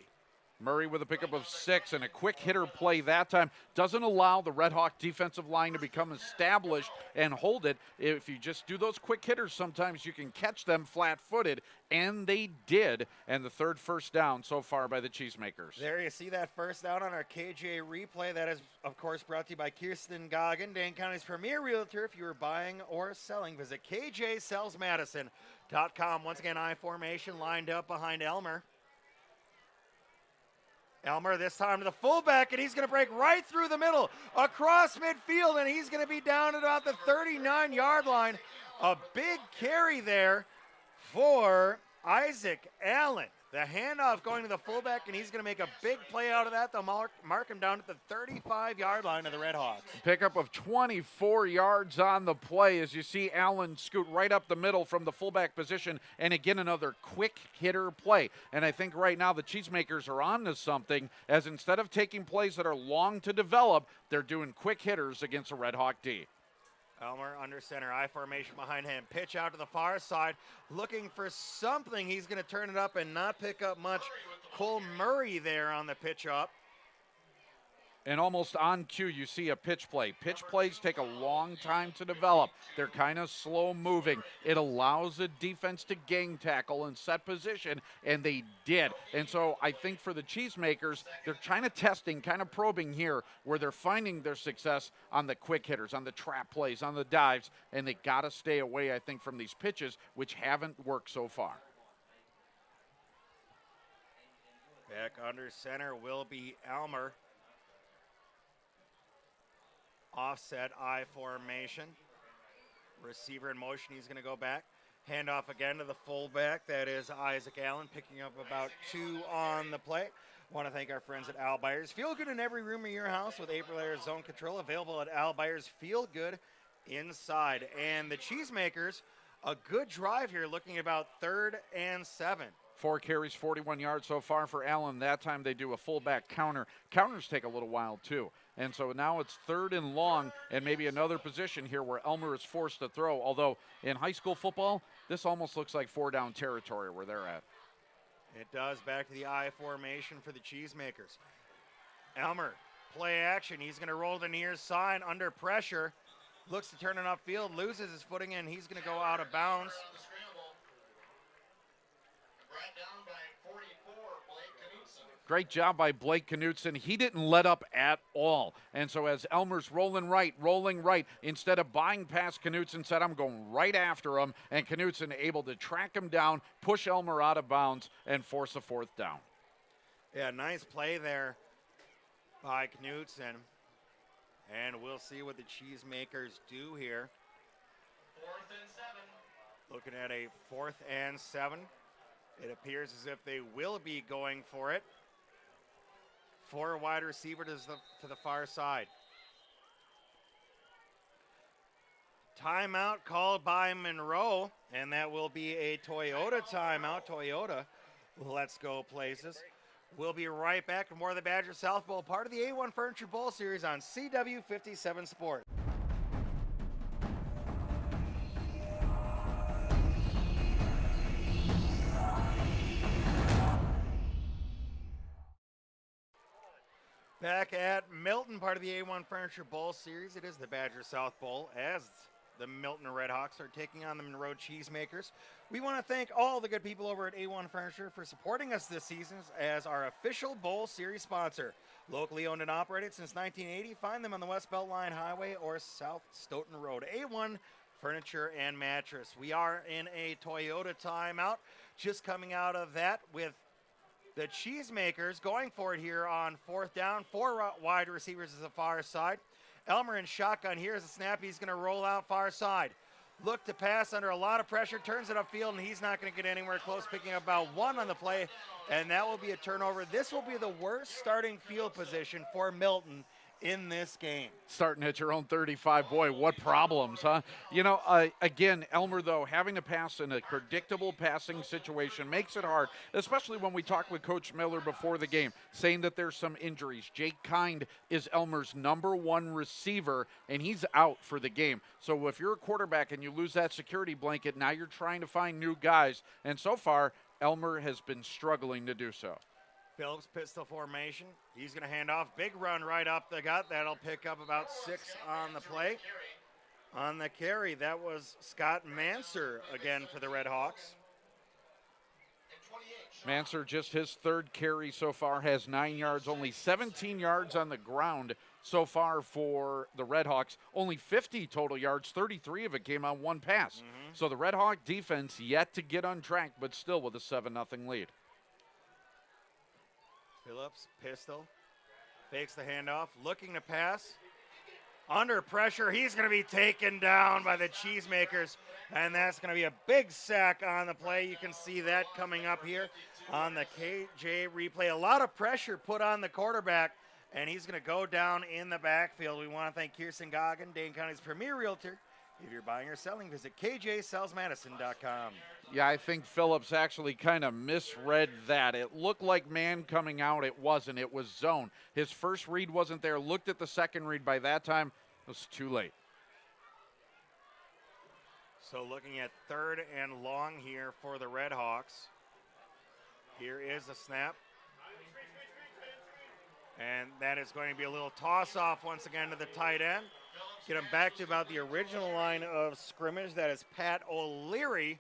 Murray with a pickup of 6 and a quick hitter play that time. Doesn't allow the Red Hawk defensive line to become established and hold it. If you just do those quick hitters, sometimes you can catch them flat-footed, and they did. And the 3rd first down so far by the Cheesemakers. There you see that first down on our KJ replay. That is, of course, brought to you by Kirsten Goggin, Dane County's premier realtor. If you are buying or selling, visit KJSellsMadison.com. Once again, I formation lined up behind Elmer. Elmer this time to the fullback, and he's going to break right through the middle, across midfield, and he's going to be down at about the 39-yard line. A big carry there for Isaac Allen. The handoff going to the fullback, and he's going to make a big play out of that. They'll mark him down at the 35-yard line of the Red Hawks. Pickup of 24 yards on the play as you see Allen scoot right up the middle from the fullback position, and again another quick hitter play. And I think right now the Cheesemakers are on to something, as instead of taking plays that are long to develop, they're doing quick hitters against a Red Hawk D. Elmer under center, I formation behind him. Pitch out to the far side, looking for something. He's going to turn it up and not pick up much. Cole Murray there on the pitch up. And almost on cue, you see a pitch play. Pitch plays take a long time to develop. They're kind of slow moving. It allows the defense to gang tackle and set position, and they did. And so I think for the Cheesemakers, they're kind of testing, kind of probing here, where they're finding their success on the quick hitters, on the trap plays, on the dives, and they got to stay away, I think, from these pitches, which haven't worked so far. Back under center will be Elmer. Offset I formation. Receiver in motion, he's going to go back. Handoff again to the fullback. That is Isaac Allen picking up about 2 on the play. Want to thank our friends at Al Byers. Feel good in every room of your house with April Air Zone Control. Available at Al Byers. Feel good inside. And the Cheesemakers, a good drive here, looking about 3rd and 7. 4 carries, 41 yards so far for Allen. That time they do a fullback counter. Counters take a little while too. And so now it's 3rd and long, and maybe another position here where Elmer is forced to throw. Although in high school football, this almost looks like 4-down territory where they're at. It does. Back to the I formation for the Cheesemakers. Elmer, play action. He's going to roll the near side under pressure. Looks to turn it upfield, loses his footing, and he's going to go out of bounds. Great job by Blake Knutson. He didn't let up at all. And so as Elmer's rolling right, instead of buying past Knutson, said, I'm going right after him. And Knutson able to track him down, push Elmer out of bounds, and force a 4th down. Yeah, nice play there by Knutson. And we'll see what the Cheesemakers do here. 4th and 7. Looking at a 4th and 7. It appears as if they will be going for it. 4 wide receiver to the far side. Timeout called by Monroe, and that will be a Toyota timeout. Toyota, let's go places. We'll be right back with more of the Badger South Bowl, part of the A1 Furniture Bowl series on CW57 Sport. Back at Milton, part of the A1 Furniture Bowl series. It is the Badger South Bowl as the Milton Redhawks are taking on the Monroe Cheesemakers. We want to thank all the good people over at A1 Furniture for supporting us this season as our official bowl series sponsor. Locally owned and operated since 1980. Find them on the West Beltline Highway or South Stoughton Road. A1 Furniture and Mattress. We are in a Toyota timeout. Just coming out of that with the Cheesemakers going for it here on 4th down. 4 wide receivers to the far side. Elmer in shotgun. Here's the snap. He's going to roll out far side. Look to pass under a lot of pressure. Turns it upfield, and he's not going to get anywhere close, picking up about 1 on the play, and that will be a turnover. This will be the worst starting field position for Milton in this game. Starting at your own 35, boy, what problems, huh? You know, again, Elmer, though, having to pass in a predictable passing situation makes it hard, especially when we talked with Coach Miller before the game, saying that there's some injuries. Jake Kind is Elmer's #1 receiver, and he's out for the game. So if you're a quarterback and you lose that security blanket, now you're trying to find new guys, and so far, Elmer has been struggling to do so. Phillips pistol formation. He's going to hand off. Big run right up the gut. That'll pick up about 6 on the play. On the carry, that was Scott Manser again for the Red Hawks. Manser, just his 3rd carry so far, has 9 yards, only 17 yards on the ground so far for the Red Hawks. Only 50 total yards, 33 of it came on 1 pass. So the Red Hawk defense yet to get on track, but still with a 7-0 lead. Phillips, pistol, fakes the handoff, looking to pass. Under pressure, he's going to be taken down by the Cheesemakers, and that's going to be a big sack on the play. You can see that coming up here on the KJ replay. A lot of pressure put on the quarterback, and he's going to go down in the backfield. We want to thank Kirsten Goggin, Dane County's premier realtor. If you're buying or selling, visit kjsellsmadison.com. Yeah, I think Phillips actually kind of misread that. It looked like man coming out. It wasn't. It was zone. His first read wasn't there. Looked at the second read. By that time, it was too late. So looking at 3rd and long here for the Red Hawks. Here is the snap. And that is going to be a little toss-off once again to the tight end. Get him back to about the original line of scrimmage. That is Pat O'Leary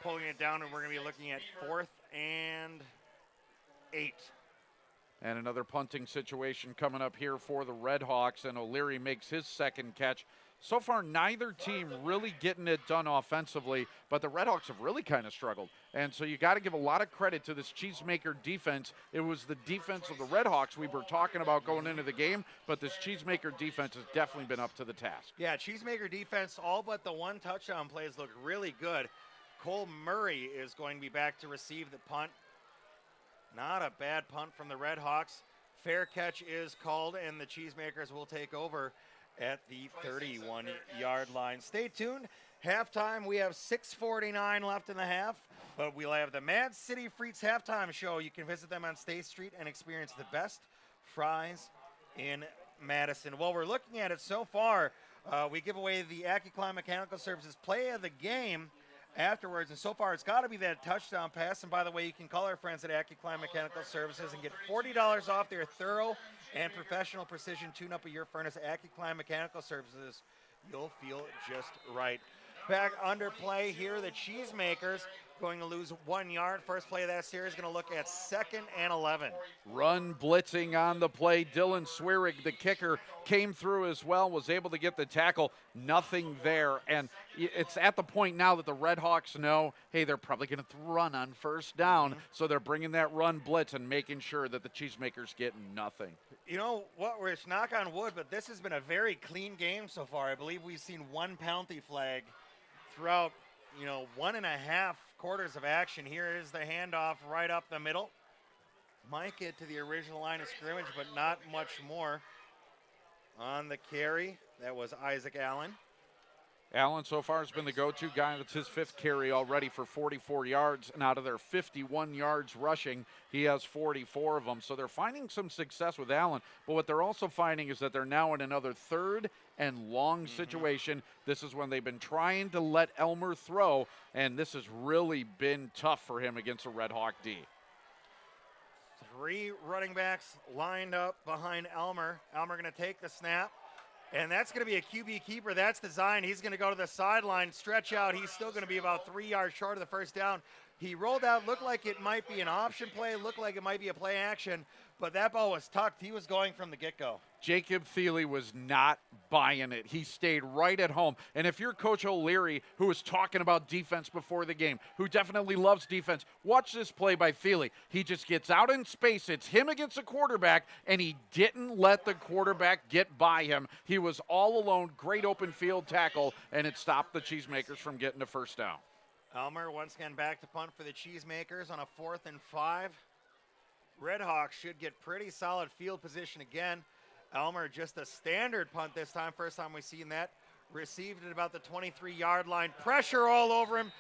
pulling it down, and we're going to be looking at 4th and 8. And another punting situation coming up here for the Red Hawks, and O'Leary makes his 2nd catch. So far, neither team really getting it done offensively, but the Red Hawks have really kind of struggled. And so you got to give a lot of credit to this Cheesemaker defense. It was the defense of the Red Hawks we were talking about going into the game, but this Cheesemaker defense has definitely been up to the task. Yeah, Cheesemaker defense, all but the 1 touchdown plays look really good. Cole Murray is going to be back to receive the punt. Not a bad punt from the Red Hawks. Fair catch is called, and the Cheesemakers will take over at the 31-yard line. Stay tuned. Halftime, we have 6:49 left in the half, but we'll have the Mad City Frites halftime show. You can visit them on State Street and experience the best fries in Madison. While we're looking at it so far, we give away the AccuClimb Mechanical Services play of the game afterwards, and so far it's got to be that touchdown pass. And by the way, you can call our friends at AccuClimb Mechanical Services and get $40 off their thorough and professional precision tune-up of your furnace. AccuClimb Mechanical Services, you'll feel just right. Back under play here, the Cheesemakers going to lose 1 yard. First play of that series going to look at 2nd and 11. Run blitzing on the play. Dylan Swearig, the kicker, came through as well, was able to get the tackle. Nothing there. And it's at the point now that the Red Hawks know, hey, they're probably going to run on 1st down. So they're bringing that run blitz and making sure that the Cheesemakers get nothing. You know what, Rich, knock on wood, but this has been a very clean game so far. I believe we've seen 1 penalty flag throughout, 1.5 quarters of action. Here is the handoff right up the middle. Might get to the original line of scrimmage, but not much more. On the carry, that was Isaac Allen. Allen so far has been the go-to guy. That's his 5th carry already for 44 yards, and out of their 51 yards rushing, he has 44 of them. So they're finding some success with Allen, but what they're also finding is that they're now in another 3rd and long situation. This is when they've been trying to let Elmer throw, and this has really been tough for him against a Red Hawk D. 3 running backs lined up behind Elmer. Elmer going to take the snap. And that's going to be a QB keeper. That's the Zion. He's going to go to the sideline, stretch out. He's still going to be about 3 yards short of the first down. He rolled out, looked like it might be an option play, looked like it might be a play action, but that ball was tucked. He was going from the get-go. Jacob Thiele was not buying it. He stayed right at home. And if you're Coach O'Leary, who was talking about defense before the game, who definitely loves defense, watch this play by Thiele. He just gets out in space. It's him against a quarterback, and he didn't let the quarterback get by him. He was all alone, great open field tackle, and it stopped the Cheesemakers from getting a first down. Elmer once again back to punt for the Cheesemakers on a 4th and 5. Redhawks should get pretty solid field position again. Elmer just a standard punt this time. First time we've seen that. Received at about the 23-yard line. Pressure all over him.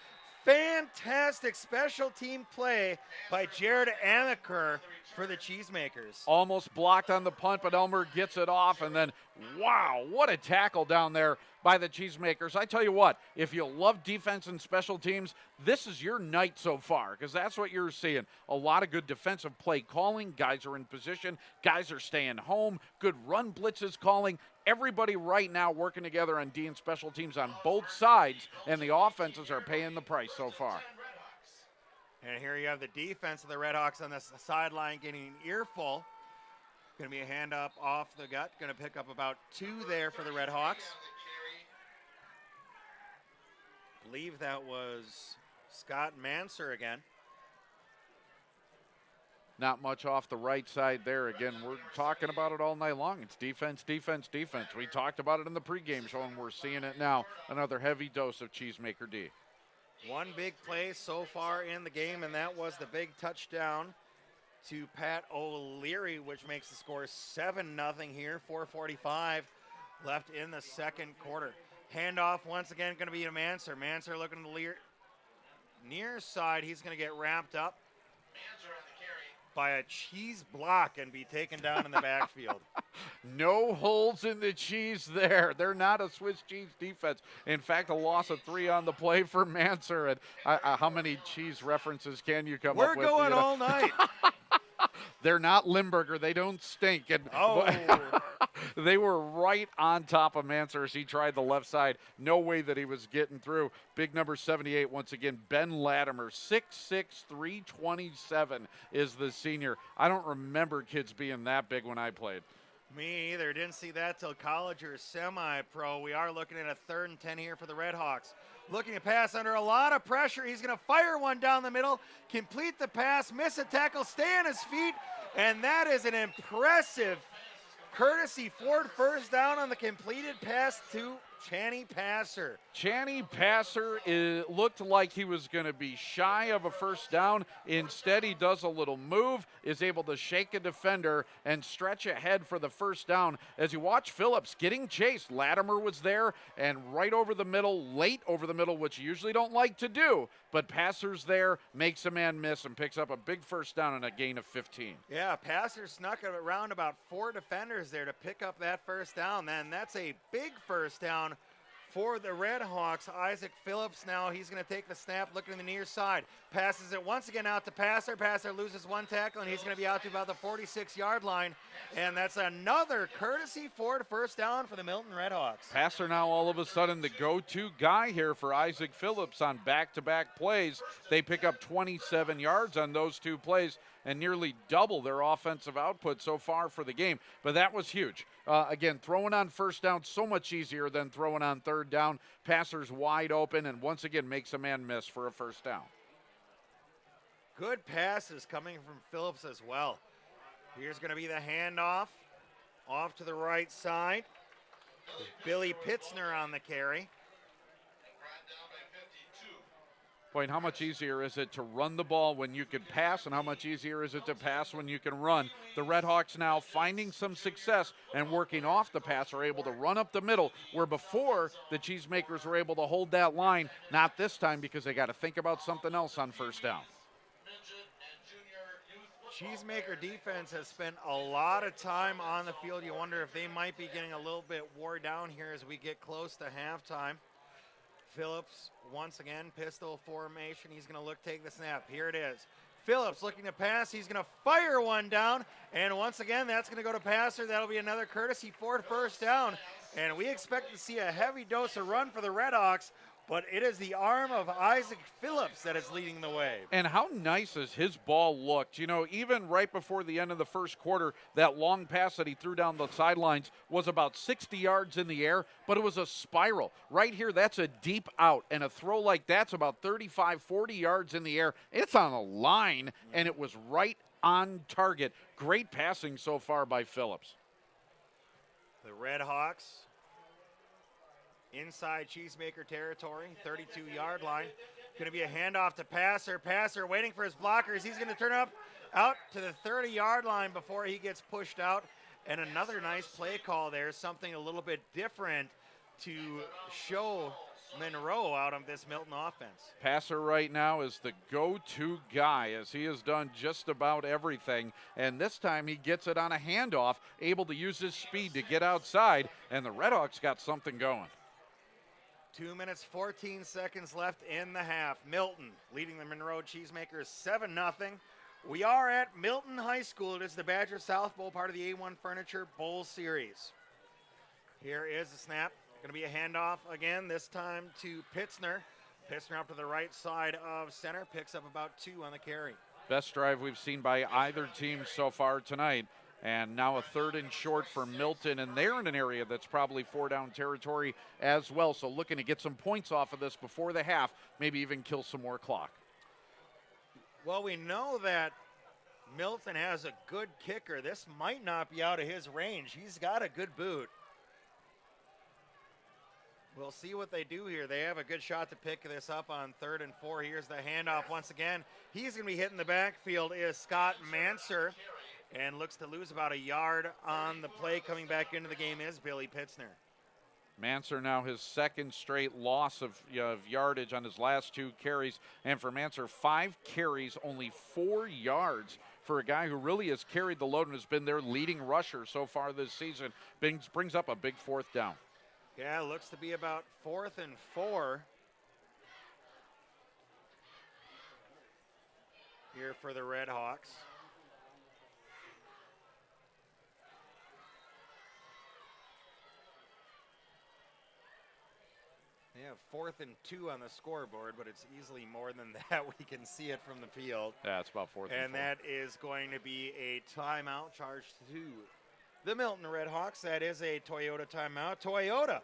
Fantastic special team play by Jared Amaker for the Cheesemakers. Almost blocked on the punt, but Elmer gets it off, and then, wow, what a tackle down there by the Cheesemakers. I tell you what, if you love defense and special teams, this is your night so far, because that's what you're seeing. A lot of good defensive play calling. Guys are in position. Guys are staying home. Good run blitzes calling. Everybody right now working together on D and special teams on both sides, and the offenses are paying the price so far. And here you have the defense of the Redhawks on the sideline getting an earful. Going to be a handoff off the gut. Going to pick up about 2 there for the Redhawks. Believe that was Scott Manser again. Not much off the right side there. Again, we're talking about it all night long. It's defense, defense, defense. We talked about it in the pregame show, and we're seeing it now. Another heavy dose of Cheesemaker D. One big play so far in the game, and that was the big touchdown to Pat O'Leary, which makes the score 7-0 here. 4:45 left in the second quarter. Handoff once again going to be to Manser. Manser looking to the near side. He's going to get wrapped up by a cheese block and be taken down in the backfield. No holes in the cheese there. They're not a Swiss cheese defense. In fact, a loss of 3 on the play for Manser. And how many cheese references can you come up with? We're going all night. They're not Limburger. They don't stink. And they were right on top of Manser as he tried the left side. No way that he was getting through. Big number 78 once again, Ben Latimer. 6'6", 327 is the senior. I don't remember kids being that big when I played. Me either. Didn't see that till college or semi-pro. We are looking at a 3rd and 10 here for the Redhawks. Looking to pass under a lot of pressure. He's going to fire one down the middle, complete the pass, miss a tackle, stay on his feet, and that is an impressive courtesy Ford first down on the completed pass to Channy Passer. Channy Passer looked like he was going to be shy of a first down. Instead, he does a little move, is able to shake a defender and stretch ahead for the first down. As you watch Phillips getting chased, Latimer was there and right over the middle, late over the middle, which you usually don't like to do, but Passer's there, makes a man miss, and picks up a big first down and a gain of 15. Yeah, Passer snuck around about 4 defenders there to pick up that first down. Then that's a big first down for the Redhawks. Isaac Phillips now, he's going to take the snap, looking to the near side. Passes it once again out to Passer. Passer loses one tackle, and he's going to be out to about the 46-yard line. And that's another courtesy Ford first down for the Milton Redhawks. Passer now all of a sudden the go-to guy here for Isaac Phillips on back-to-back plays. They pick up 27 yards on those 2 plays and nearly double their offensive output so far for the game. But that was huge. Again, throwing on first down so much easier than throwing on third down. Passer's wide open and once again makes a man miss for a first down. Good passes coming from Phillips as well. Here's going to be the handoff off to the right side. Billy Pitzner on the carry. Boy, and how much easier is it to run the ball when you can pass, and how much easier is it to pass when you can run? The Redhawks now finding some success and working off the pass are able to run up the middle, where before the Cheesemakers were able to hold that line. Not this time, because they got to think about something else on first down. Cheesemaker defense has spent a lot of time on the field. You wonder if they might be getting a little bit wore down here as we get close to halftime. Phillips, once again, pistol formation. He's going to take the snap. Here it is. Phillips looking to pass. He's going to fire one down. And once again, that's going to go to passer. That'll be another courtesy for first down. And we expect to see a heavy dose of run for the Redhawks, but it is the arm of Isaac Phillips that is leading the way. And how nice has his ball looked? You know, even right before the end of the first quarter, that long pass that he threw down the sidelines was about 60 yards in the air, but it was a spiral. Right here, that's a deep out, and a throw like that's about 35, 40 yards in the air. It's on a line, and it was right on target. Great passing so far by Phillips. The Redhawks inside Cheesemaker territory, 32-yard line. Going to be a handoff to passer. Passer waiting for his blockers. He's going to turn up out to the 30-yard line before he gets pushed out. And another nice play call there, something a little bit different to show Monroe out of this Milton offense. Passer right now is the go-to guy, as he has done just about everything. And this time he gets it on a handoff, able to use his speed to get outside, and the Redhawks got something going. 2 minutes, 14 seconds left in the half. Milton leading the Monroe Cheesemakers 7-0. We are at Milton High School. It is the Badger South Bowl, part of the A1 Furniture Bowl Series. Here is the snap. Going to be a handoff again, this time to Pitzner. Pitzner up to the right side of center, picks up about 2 on the carry. Best drive we've seen by either team so far tonight. And now a 3rd and short for Milton, and they're in an area that's probably 4-down territory as well. So looking to get some points off of this before the half, maybe even kill some more clock. Well, we know that Milton has a good kicker. This might not be out of his range. He's got a good boot. We'll see what they do here. They have a good shot to pick this up on 3rd and 4. Here's the handoff once again. He's going to be hitting the backfield is Scott Manser, and looks to lose about a yard on the play. Coming back into the game is Billy Pitzner. Manser now his 2nd straight loss of yardage on his last 2 carries. And for Manser, 5 carries, only 4 yards for a guy who really has carried the load and has been their leading rusher so far this season. Brings up a big 4th down. Yeah, looks to be about 4th and 4 here for the Redhawks. They have 4th and 2 on the scoreboard, but it's easily more than that. We can see it from the field. Yeah, it's about 4th and 4. And that is going to be a timeout charged to the Milton Redhawks. That is a Toyota timeout. Toyota,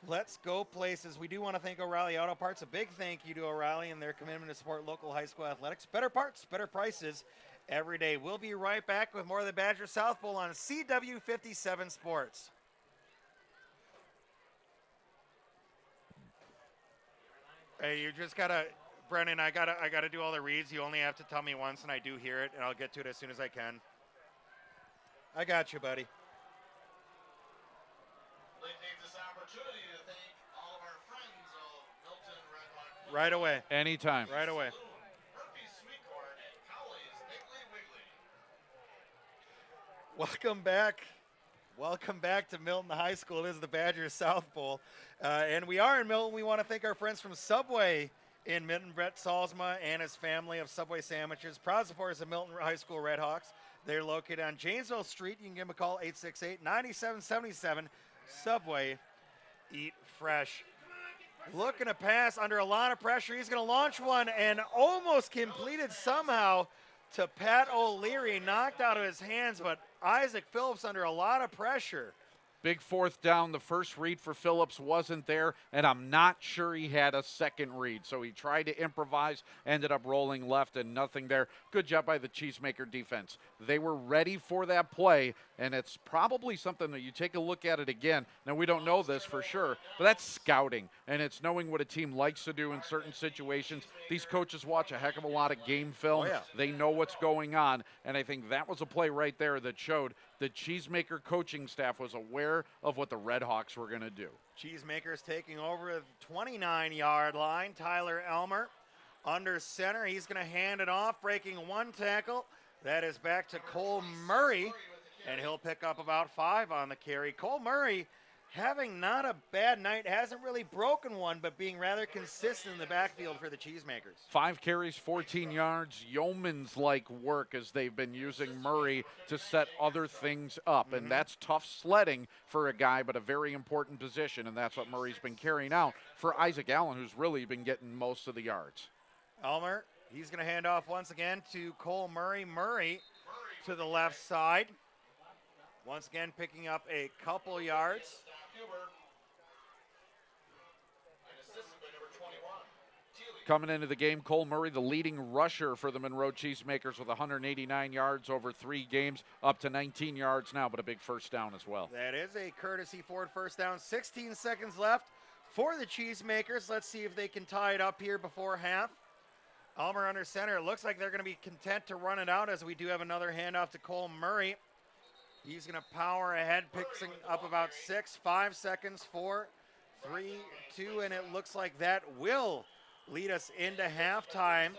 let's go places. We do want to thank O'Reilly Auto Parts. A big thank you to O'Reilly and their commitment to support local high school athletics. Better parts, better prices every day. We'll be right back with more of the Badger South Bowl on CW57 Sports. Hey, you just gotta, Brennan, I gotta do all the reads. You only have to tell me once, and I do hear it, and I'll get to it as soon as I can. I got you, buddy. They take this opportunity to thank all of our friends of Milton Redhawk. Right away. Anytime. Right away. Murphy's Sweet Corn and Cowley's Piggly Wiggly. Welcome back. Welcome back to Milton High School. This is the Badger South Bowl. And we are in Milton. We want to thank our friends from Subway in Milton, Brett Salzma and his family of Subway sandwiches. Proud supporters of Milton High School Redhawks. They're located on Janesville Street. You can give them a call, 868-9777. Subway, eat fresh. Looking to pass under a lot of pressure. He's going to launch one and almost completed somehow to Pat O'Leary. Knocked out of his hands, but Isaac Phillips under a lot of pressure Big fourth down. The first read for Phillips wasn't there, and I'm not sure he had a second read. So he tried to improvise, ended up rolling left, and nothing there. Good job by the Cheesemaker defense. They were ready for that play, and it's probably something that you take a look at it again. Now, we don't know this for sure, but that's scouting, and it's knowing what a team likes to do in certain situations. These coaches watch a heck of a lot of game film. Oh, yeah. They know what's going on, and I think that was a play right there that showed the Cheesemaker coaching staff was aware of what the Red Hawks were going to do. Cheesemakers taking over the 29-yard line. Tyler Elmer under center. He's going to hand it off, breaking one tackle. That is back to Cole Murray, and he'll pick up about 5 on the carry. Cole Murray having not a bad night, hasn't really broken one, but being rather consistent in the backfield for the Cheesemakers. 5 carries, 14 yards. Yeoman's-like work as they've been using Murray to set other things up. And that's tough sledding for a guy, but a very important position, and that's what Murray's been carrying out for Isaac Allen, who's really been getting most of the yards. Elmer, he's going to hand off once again to Cole Murray. Murray to the left side. Once again picking up a couple yards. Coming into the game, Cole Murray, the leading rusher for the Monroe Cheesemakers with 189 yards over 3 games, up to 19 yards now, but a big first down as well. That is a courtesy Ford first down. 16 seconds left for the Cheesemakers. Let's see if they can tie it up here before half. Elmer under center. It looks like they're going to be content to run it out as we do have another handoff to Cole Murray. He's going to power ahead, picking up about 6, 5 seconds, 4, 3, 2, and it looks like that will lead us into halftime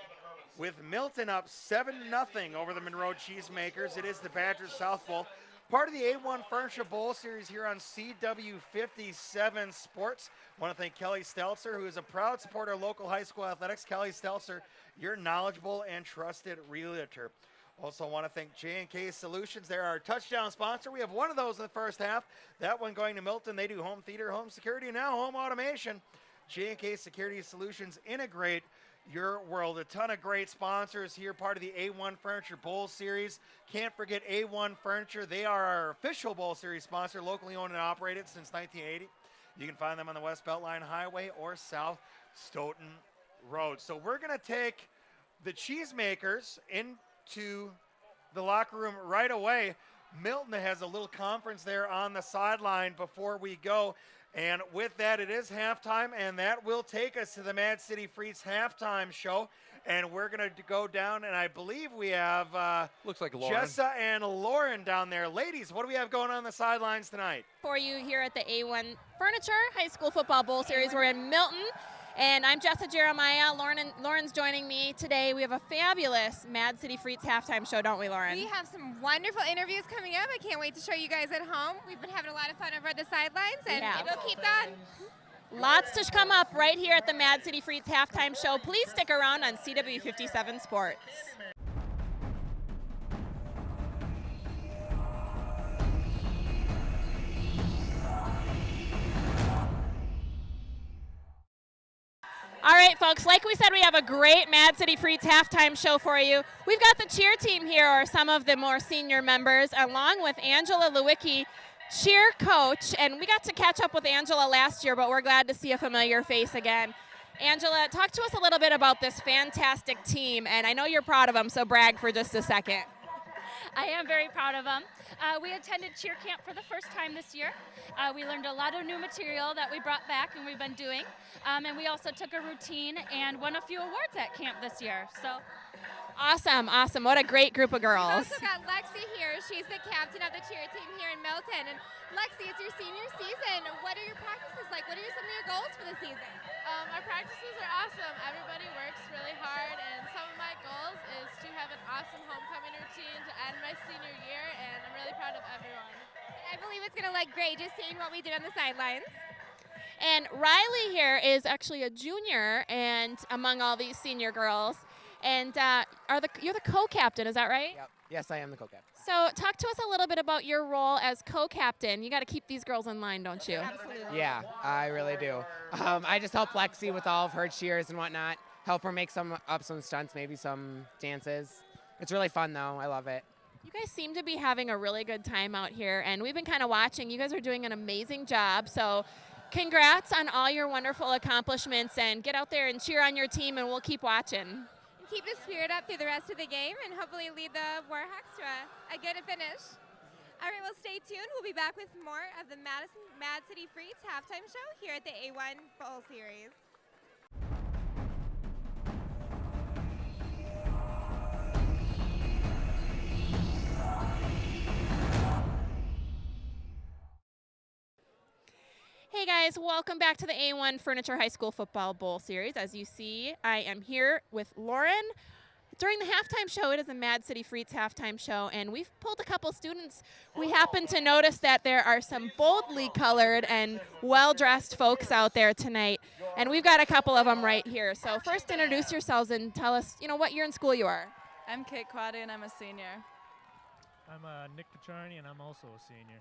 with Milton up 7-0 over the Monroe Cheesemakers. It is the Badgers South Bowl, part of the A1 Furniture Bowl Series here on CW57 Sports. I want to thank Kelly Stelzer, who is a proud supporter of local high school athletics. Kelly Stelzer, your knowledgeable and trusted realtor. Also want to thank J&K Solutions. They're our touchdown sponsor. We have one of those in the first half. That one going to Milton. They do home theater, home security, and now home automation. J&K Security Solutions integrate your world. A ton of great sponsors here, part of the A1 Furniture Bowl Series. Can't forget A1 Furniture. They are our official Bowl Series sponsor, locally owned and operated since 1980. You can find them on the West Beltline Highway or South Stoughton Road. So we're going to take the Cheesemakers into the locker room right away. Milton has a little conference there on the sideline before we go. And with that, it is halftime, and that will take us to the Mad City Freaks halftime show. And we're going to go down, and I believe we have looks like Lauren. Jessa and Lauren down there. Ladies, what do we have going on the sidelines tonight? For you here at the A1 Furniture High School Football Bowl Series. We're in Milton, and I'm Jessa Jeremiah. Lauren's joining me today. We have a fabulous Mad City Freaks halftime show, don't we, Lauren? We have some wonderful interviews coming up. I can't wait to show you guys at home. We've been having a lot of fun over at the sidelines, and it'll keep going. Lots to come up right here at the Mad City Freaks halftime show. Please stick around on CW57 Sports. All right, folks, like we said, we have a great Mad City Freaks halftime show for you. We've got the cheer team here, or some of the more senior members, along with Angela Lewicki, cheer coach. And we got to catch up with Angela last year, but we're glad to see a familiar face again. Angela, talk to us a little bit about this fantastic team. And I know you're proud of them, so brag for just a second. I am very proud of them. We attended cheer camp for the first time this year. We learned a lot of new material that we brought back and we've been doing. And we also took a routine and won a few awards at camp this year. So, awesome, awesome. What a great group of girls. We've also got Lexi here. She's the captain of the cheer team here in Milton. And Lexi, it's your senior season. What are your practices like? What are some of your goals for the season? Our practices are awesome. Everybody works really hard, and some of my goals is to have an awesome homecoming routine to end my senior year, and I'm really proud of everyone. I believe it's going to look great just seeing what we did on the sidelines. And Riley here is actually a junior, and among all these senior girls, and you're the co-captain, is that right? Yep. Yes, I am the co-captain. So talk to us a little bit about your role as co-captain. You got to keep these girls in line, don't you? Absolutely. Yeah, I really do. I just help Lexi with all of her cheers and whatnot. Help her make some stunts, maybe some dances. It's really fun though. I love it. You guys seem to be having a really good time out here, and we've been kind of watching. You guys are doing an amazing job. So congrats on all your wonderful accomplishments, and get out there and cheer on your team, and we'll keep watching. And keep the spirit up through the rest of the game and hopefully lead the Warhawks to a good finish. All right, well, stay tuned. We'll be back with more of the Mad City Freaks halftime show here at the A1 Bowl Series. Hey guys, welcome back to the A1 Furniture High School Football Bowl Series. As you see, I am here with Lauren. During the halftime show, it is a Mad City Freaks halftime show, and we've pulled a couple students. We happen to notice that there are some boldly colored and well-dressed folks out there tonight, and we've got a couple of them right here. So first, introduce yourselves and tell us, what year in school you are. I'm Kate Quaddy, and I'm a senior. I'm Nick Pacharni, and I'm also a senior.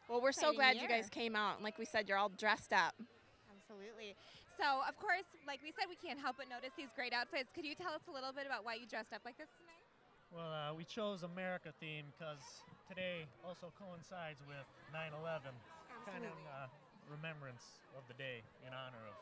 Well, we're so Exciting glad year. you guys came out, and like we said, you're all dressed up. Absolutely. So, of course, like we said, we can't help but notice these great outfits. Could you tell us a little bit about why you dressed up like this tonight? Well, we chose America theme because today also coincides with 9/11, kind of remembrance of the day in honor of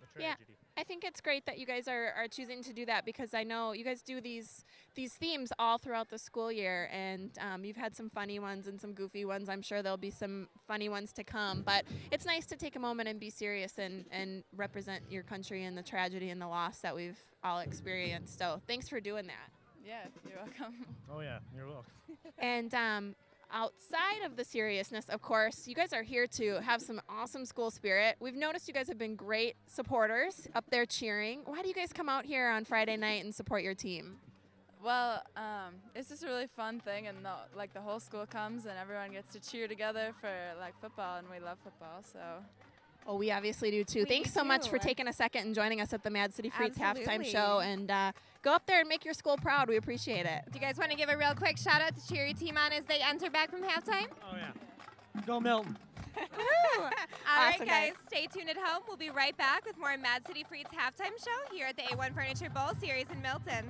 the tragedy. Yeah, I think it's great that you guys are choosing to do that, because I know you guys do these themes all throughout the school year, and you've had some funny ones and some goofy ones. I'm sure there'll be some funny ones to come, but it's nice to take a moment and be serious and represent your country and the tragedy and the loss that we've all experienced. So thanks for doing that. Yeah, you're welcome. Oh yeah, you're welcome. And outside of the seriousness, of course, you guys are here to have some awesome school spirit. We've noticed you guys have been great supporters up there cheering. Why do you guys come out here on Friday night and support your team? Well, it's just a really fun thing, and the whole school comes and everyone gets to cheer together for football, and we love football, so. Oh, we obviously do too. We Thanks do so much for too. taking a second and joining us at the Mad City Freaks halftime Absolutely. show, and go up there and make your school proud. We appreciate it. Do you guys want to give a real quick shout out to cheer your team on as they enter back from halftime? Oh yeah. Go Milton. All right, Awesome, guys, guys. stay tuned at home. We'll be right back with more Mad City Freaks halftime show here at the A1 Furniture Bowl Series in Milton.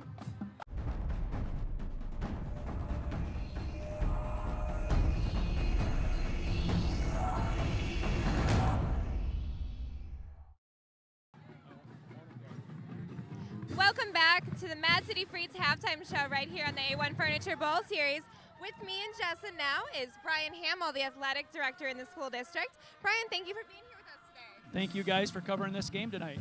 Welcome back to the Mad City Freaks halftime show right here on the A1 Furniture Bowl Series. With me and Jessa now is Brian Hamill, the athletic director in the school district. Brian, thank you for being here with us today. Thank you guys for covering this game tonight.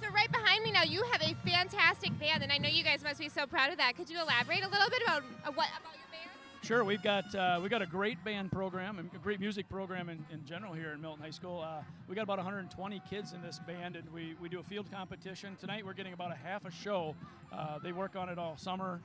So right behind me now, you have a fantastic band, and I know you guys must be so proud of that. Could you elaborate a little bit about your band? Sure, we've got a great band program and a great music program in general here at Milton High School. We got about 120 kids in this band, and we do a field competition. Tonight we're getting about a half a show. They work on it all summer.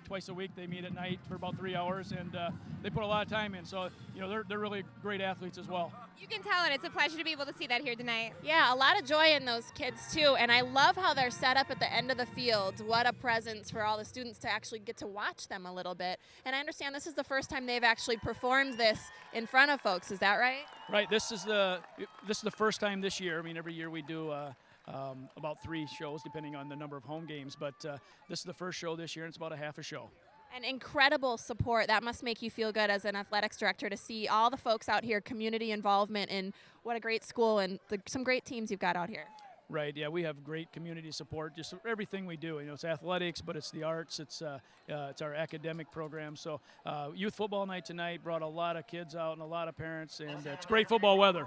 Twice a week they meet at night for about 3 hours, and they put a lot of time in. So they're really great athletes as well. You can tell it. It's a pleasure to be able to see that here tonight. Yeah, a lot of joy in those kids too, and I love how they're set up at the end of the field. What a presence for all the students to actually get to watch them a little bit. And I understand this is the first time they've actually performed this in front of folks. Is that right? Right. This is the first time this year. I mean, every year we do about 3 shows depending on the number of home games, but this is the first show this year, and it's about a half a show. And incredible support. That must make you feel good as an athletics director to see all the folks out here, community involvement, and what a great school and some great teams you've got out here. Right, yeah, we have great community support, just everything we do. It's athletics, but it's the arts, it's our academic program. So youth football night tonight brought a lot of kids out and a lot of parents, and it's great football weather.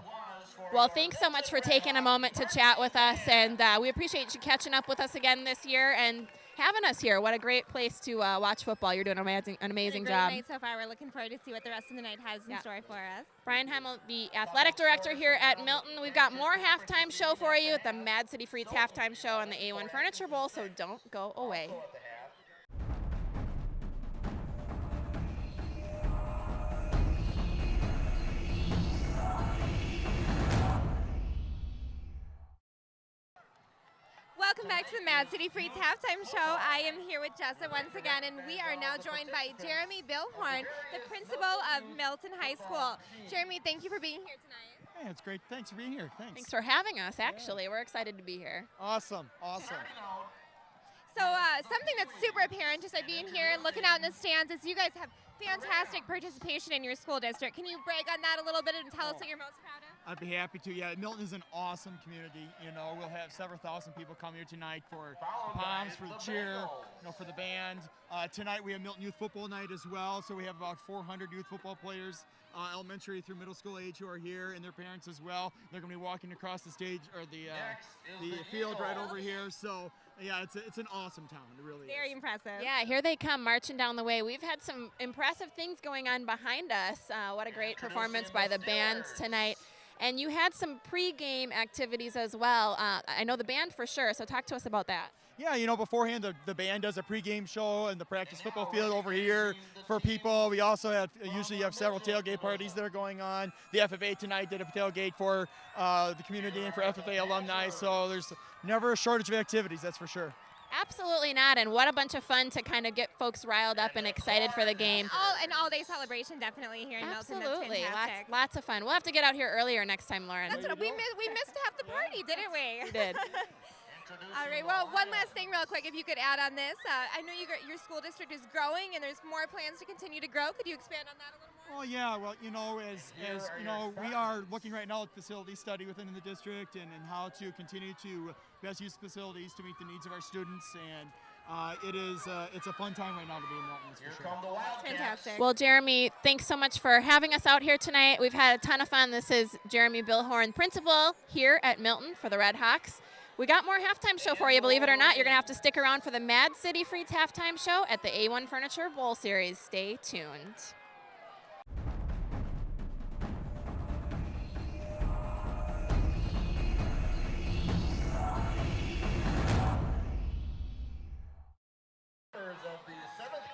Well, thanks so much for taking a moment to chat with us, and we appreciate you catching up with us again this year and having us here. What a great place to watch football. You're doing an amazing Great job. night so far. We're looking forward to see what the rest of the night has in store for us. Brian Hamill, the athletic director here at Milton. We've got more halftime show for you at the Mad City Freaks halftime show on the A1 Furniture Bowl, so don't go away. Welcome back to the Mad City Freaks halftime show. I am here with Jessa once again, and we are now joined by Jeremy Billhorn, the principal of Milton High School. Jeremy, thank you for being here tonight. Hey, it's great. Thanks for being here. Thanks for having us, actually. We're excited to be here. Awesome. Awesome. So something that's super apparent just by being here, looking out in the stands, is you guys have fantastic participation in your school district. Can you brag on that a little bit and tell us what you're most proud of? I'd be happy to. Yeah, Milton is an awesome community. You know, we'll have several thousand people come here tonight for the Poms, for the cheer, you know, for the band. Tonight we have Milton Youth Football Night as well, so we have about 400 youth football players, elementary through middle school age, who are here, and their parents as well. They're going to be walking across the stage or the field right over here. So yeah, it's an awesome town. It really is. Very impressive. Yeah, here they come marching down the way. We've had some impressive things going on behind us. What a great performance by the band tonight. And you had some pre-game activities as well. I know the band for sure, so talk to us about that. Yeah, you know, beforehand the band does a pregame show in the practice football field over here for people. We also usually have several tailgate parties that are going on. The FFA tonight did a tailgate for the community and for FFA alumni, so there's never a shortage of activities, that's for sure. Absolutely not, and what a bunch of fun to kind of get folks riled up and excited for the game. An all-day celebration definitely here in Milton. That's Absolutely, fantastic. lots of fun. We'll have to get out here earlier next time, Lauren. That's what we missed half the party, didn't we? We did. All right, well, one last thing real quick, if you could add on this. I know your school district is growing and there's more plans to continue to grow. Could you expand on that a little more? Well, yeah, well, you know, as you know, we are looking right now at facility study within the district and how to continue to best use facilities to meet the needs of our students, and it's a fun time right now to be in Milton, that's for sure. Fantastic. Well, Jeremy, thanks so much for having us out here tonight. We've had a ton of fun. This is Jeremy Billhorn, principal here at Milton for the Red Hawks. We got more halftime show for you, believe it or not. You're going to have to stick around for the Mad City Frites halftime show at the A1 Furniture Bowl Series. Stay tuned.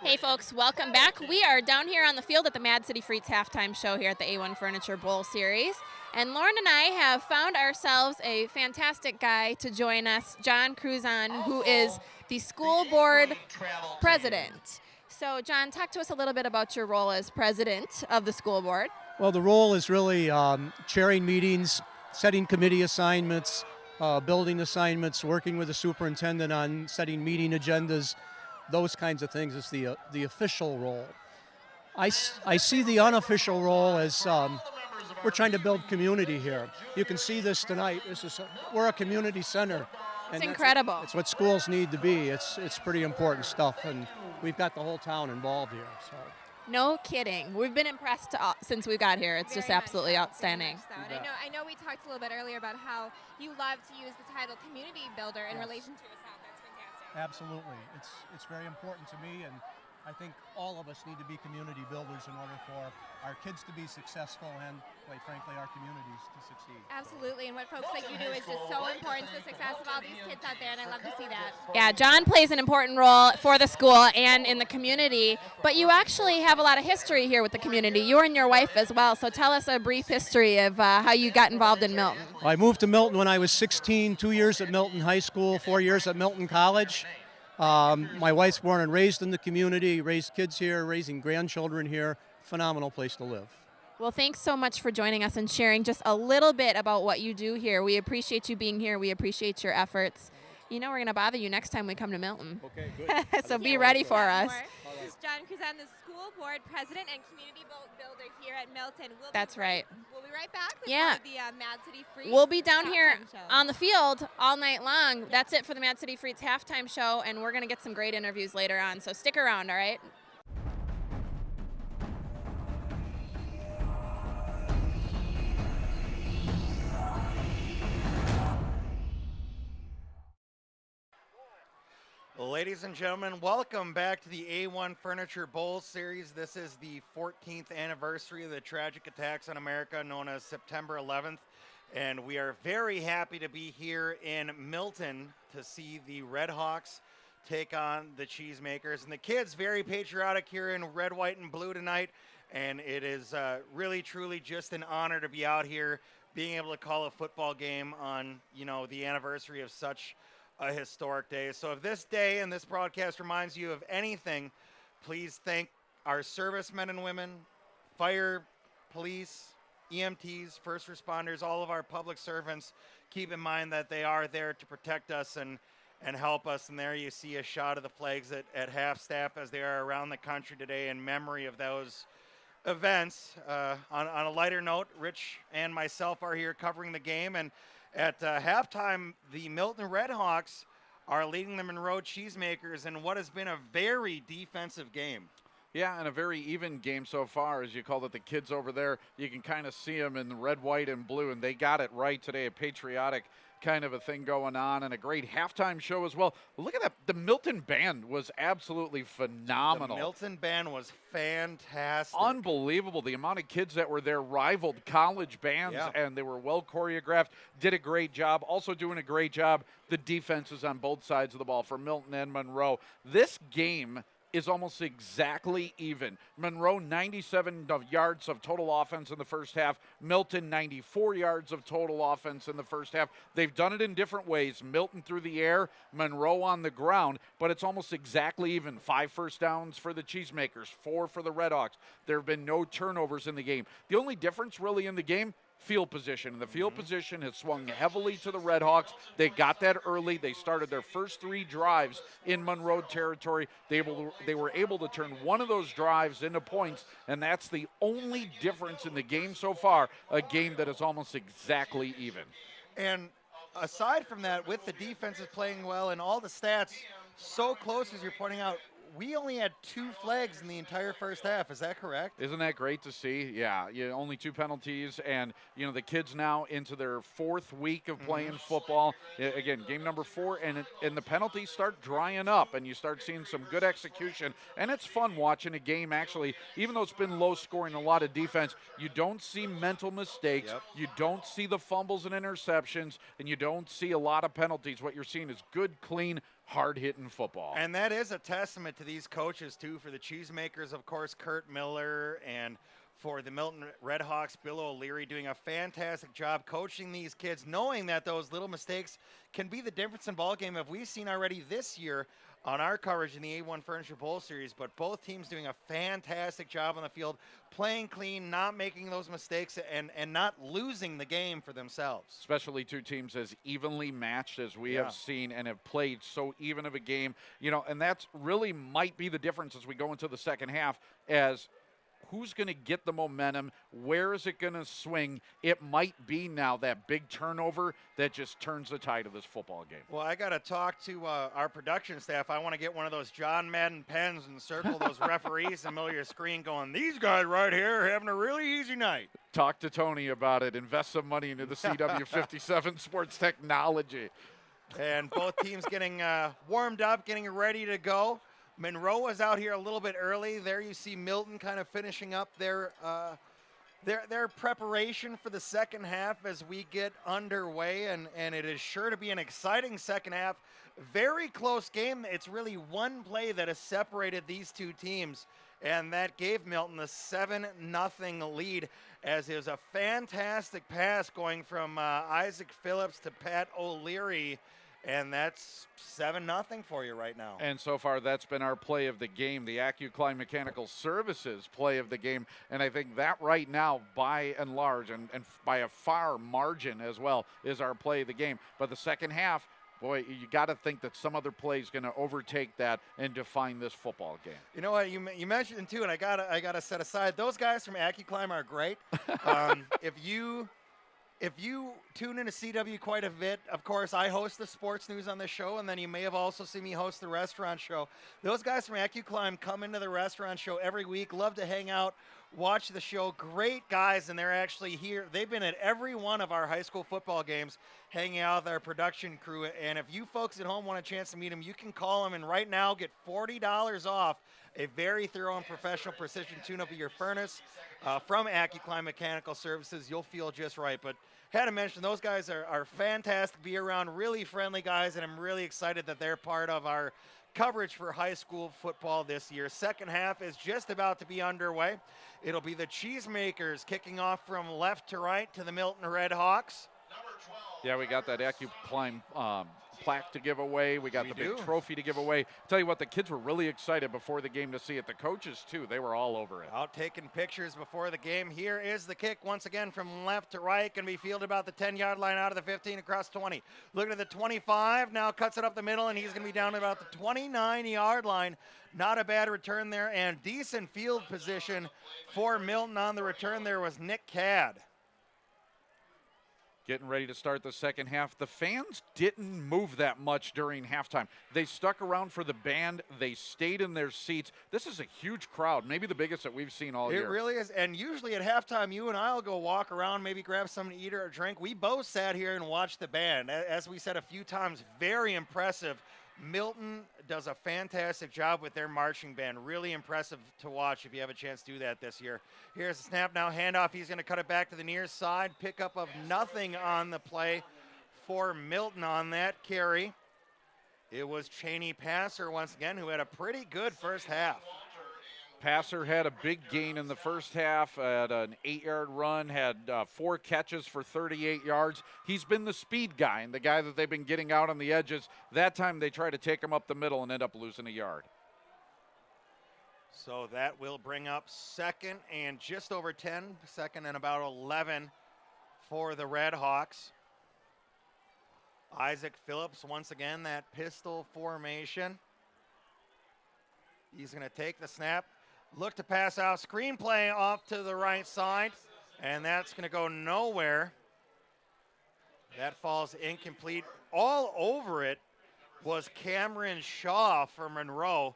Hey folks, welcome back. We are down here on the field at the Mad City Frites halftime show here at the A1 Furniture Bowl Series. And Lauren and I have found ourselves a fantastic guy to join us, John Cruzan, who is the school board president. So John, talk to us a little bit about your role as president of the school board. Well, the role is really chairing meetings, setting committee assignments, building assignments, working with the superintendent on setting meeting agendas. Those kinds of things is the official role. I see the unofficial role as we're trying to build community here. You can see this tonight. We're a community center. It's incredible. It's what schools need to be. It's pretty important stuff, and we've got the whole town involved here. So. No kidding. We've been impressed since we got here. It's just absolutely outstanding. And I know we talked a little bit earlier about how you love to use the title community builder in relation to us. Absolutely. It's very important to me, and I think all of us need to be community builders in order for our kids to be successful and, quite frankly, our communities to succeed. Absolutely, and what folks like you do is just so important to the success of all these kids out there, and I love to see that. Yeah, John plays an important role for the school and in the community, but you actually have a lot of history here with the community. You and your wife as well, so tell us a brief history of how you got involved in Milton. I moved to Milton when I was 16, 2 years at Milton High School, 4 years at Milton College. My wife's born and raised in the community, raised kids here, raising grandchildren here. Phenomenal place to live. Well, thanks so much for joining us and sharing just a little bit about what you do here. We appreciate you being here. We appreciate your efforts. You know we're going to bother you next time we come to Milton. Okay, good. So be ready for us. This is John Cruzan, the school board president and community builder here at Milton. That's right. We'll be right back with Yeah. the Mad City Frites. We'll be down here halftime show. on the field all night long. That's it for the Mad City Frites halftime show, and we're going to get some great interviews later on. So stick around, all right? Ladies and gentlemen, welcome back to the A1 Furniture Bowl Series. This is the 14th anniversary of the tragic attacks on America known as September 11th. And we are very happy to be here in Milton to see the Red Hawks take on the Cheesemakers. And the kids very patriotic here in red, white, and blue tonight. And it is really, truly just an honor to be out here being able to call a football game on, you know, the anniversary of such a historic day. So if this day and this broadcast reminds you of anything, please thank our servicemen and women, fire, police, EMTs, first responders, all of our public servants. Keep in mind that they are there to protect us, and and help us. And there you see a shot of the flags at half staff as they are around the country today in memory of those events. On a lighter note, Rich and myself are here covering the game, and at halftime, the Milton Redhawks are leading the Monroe Cheesemakers in what has been a very defensive game. Yeah, and a very even game so far. As you called it, the kids over there, you can kind of see them in red, white, and blue, and they got it right today, a patriotic kind of a thing going on, and a great halftime show as well. Look at that. The Milton band was absolutely phenomenal. The Milton band was fantastic. Unbelievable. The amount of kids that were there rivaled college bands, and they were well choreographed, did a great job. Also doing a great job, the defenses on both sides of the ball for Milton and Monroe. This game is almost exactly even. Monroe, 97 yards of total offense in the first half. Milton, 94 yards of total offense in the first half. They've done it in different ways. Milton through the air, Monroe on the ground, but it's almost exactly even. 5 first downs for the Cheesemakers, 4 for the Redhawks. There have been no turnovers in the game. The only difference really in the game, field position. And the field position has swung heavily to the Redhawks. They got that early. They started their first 3 drives in Monroe territory. They were able to turn one of those drives into points, and that's the only difference in the game so far, a game that is almost exactly even. And aside from that, with the defenses playing well and all the stats so close as you're pointing out, we only had 2 flags in the entire first half. Is that correct? Isn't that great to see? Yeah, only 2 penalties, and the kids now into their 4th week of playing football. Again, game number 4, and the penalties start drying up, and you start seeing some good execution. And it's fun watching a game, actually, even though it's been low scoring, a lot of defense. You don't see mental mistakes. You don't see the fumbles and interceptions, and you don't see a lot of penalties. What you're seeing is good, clean, hard-hitting football. And that is a testament to these coaches, too. For the Cheesemakers, of course, Kurt Miller, and for the Milton Redhawks, Bill O'Leary, doing a fantastic job coaching these kids, knowing that those little mistakes can be the difference in ball game. Have we seen already this year on our coverage in the A1 Furniture Bowl Series, but both teams doing a fantastic job on the field, playing clean, not making those mistakes, and not losing the game for themselves. Especially 2 teams as evenly matched as we have seen and have played so even of a game. And that's really might be the difference as we go into the second half, as who's going to get the momentum? Where is it going to swing? It might be now that big turnover that just turns the tide of this football game. Well, I got to talk to our production staff. I want to get one of those John Madden pens and circle those referees in the middle of your screen going, these guys right here are having a really easy night. Talk to Tony about it. Invest some money into the CW57 Sports Technology. And both teams getting warmed up, getting ready to go. Monroe was out here a little bit early. There you see Milton kind of finishing up their preparation for the second half as we get underway, and it is sure to be an exciting second half. Very close game. It's really one play that has separated these 2 teams, and that gave Milton the 7-0 lead, as it was a fantastic pass going from Isaac Phillips to Pat O'Leary. And that's 7-0 for you right now. And so far, that's been our play of the game, the AccuClimb Mechanical Services play of the game. And I think that right now, by and large, and by a far margin as well, is our play of the game. But the second half, boy, you got to think that some other play is going to overtake that and define this football game. You know what? You mentioned, too, and I gotta set aside, those guys from AccuClimb are great. If you tune into CW quite a bit, of course, I host the sports news on this show, and then you may have also seen me host the restaurant show. Those guys from AccuClimb come into the restaurant show every week, love to hang out, watch the show. Great guys, and they're actually here. They've been at every one of our high school football games, hanging out with our production crew. And if you folks at home want a chance to meet them, you can call them, and right now get $40 off a very thorough and professional precision tune-up of your furnace from AccuClimb Mechanical Services. You'll feel just right. But had to mention, those guys are fantastic to be around, really friendly guys, and I'm really excited that they're part of our coverage for high school football this year. Second half is just about to be underway. It'll be the Cheesemakers kicking off from left to right to the Milton Redhawks. Number Yeah, we got that AccuClimb plaque to give away. We got We the big do. trophy to give away. Tell you what, the kids were really excited before the game to see it. The coaches, too, they were all over it. Out taking pictures before the game. Here is the kick once again from left to right. Going to be fielded about the 10-yard line out of the 15 across 20. Looking at the 25. Now cuts it up the middle, and he's going to be down at about the 29-yard line. Not a bad return there, and decent field position for Milton on the return there was Nick Cadd. Getting ready to start the second half. The fans didn't move that much during halftime. They stuck around for the band. They stayed in their seats. This is a huge crowd, maybe the biggest that we've seen all year. It really is, and usually at halftime, you and I will go walk around, maybe grab something to eat or a drink. We both sat here and watched the band. As we said a few times, very impressive. Milton does a fantastic job with their marching band. Really impressive to watch if you have a chance to do that this year. Here's the snap now, handoff. He's going to cut it back to the near side. Pickup of nothing on the play for Milton on that carry. It was Cheney Passer once again, who had a pretty good first half. Passer had a big gain in the first half, had an 8-yard run, had 4 catches for 38 yards. He's been the speed guy and the guy that they've been getting out on the edges. That time they try to take him up the middle and end up losing a yard. So that will bring up second and just over 10, second and about 11 for the Red Hawks. Isaac Phillips, once again, that pistol formation. He's going to take the snap. Look to pass out, screenplay off to the right side, and that's going to go nowhere. That falls incomplete. All over it was Cameron Shaw from Monroe,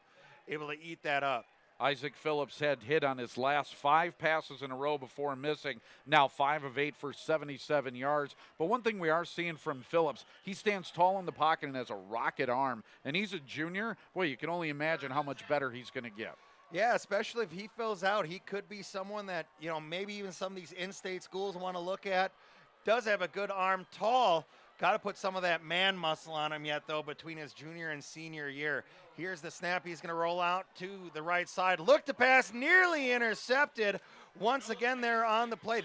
able to eat that up. Isaac Phillips had hit on his last 5 passes in a row before missing. Now 5 of 8 for 77 yards. But one thing we are seeing from Phillips, he stands tall in the pocket and has a rocket arm. And he's a junior. Well, you can only imagine how much better he's going to get. Yeah, especially if he fills out. He could be someone that, you know, maybe even some of these in-state schools want to look at. Does have a good arm, tall. Got to put some of that man muscle on him yet, though, between his junior and senior year. Here's the snap. He's going to roll out to the right side. Look to pass, nearly intercepted. Once again there on the play.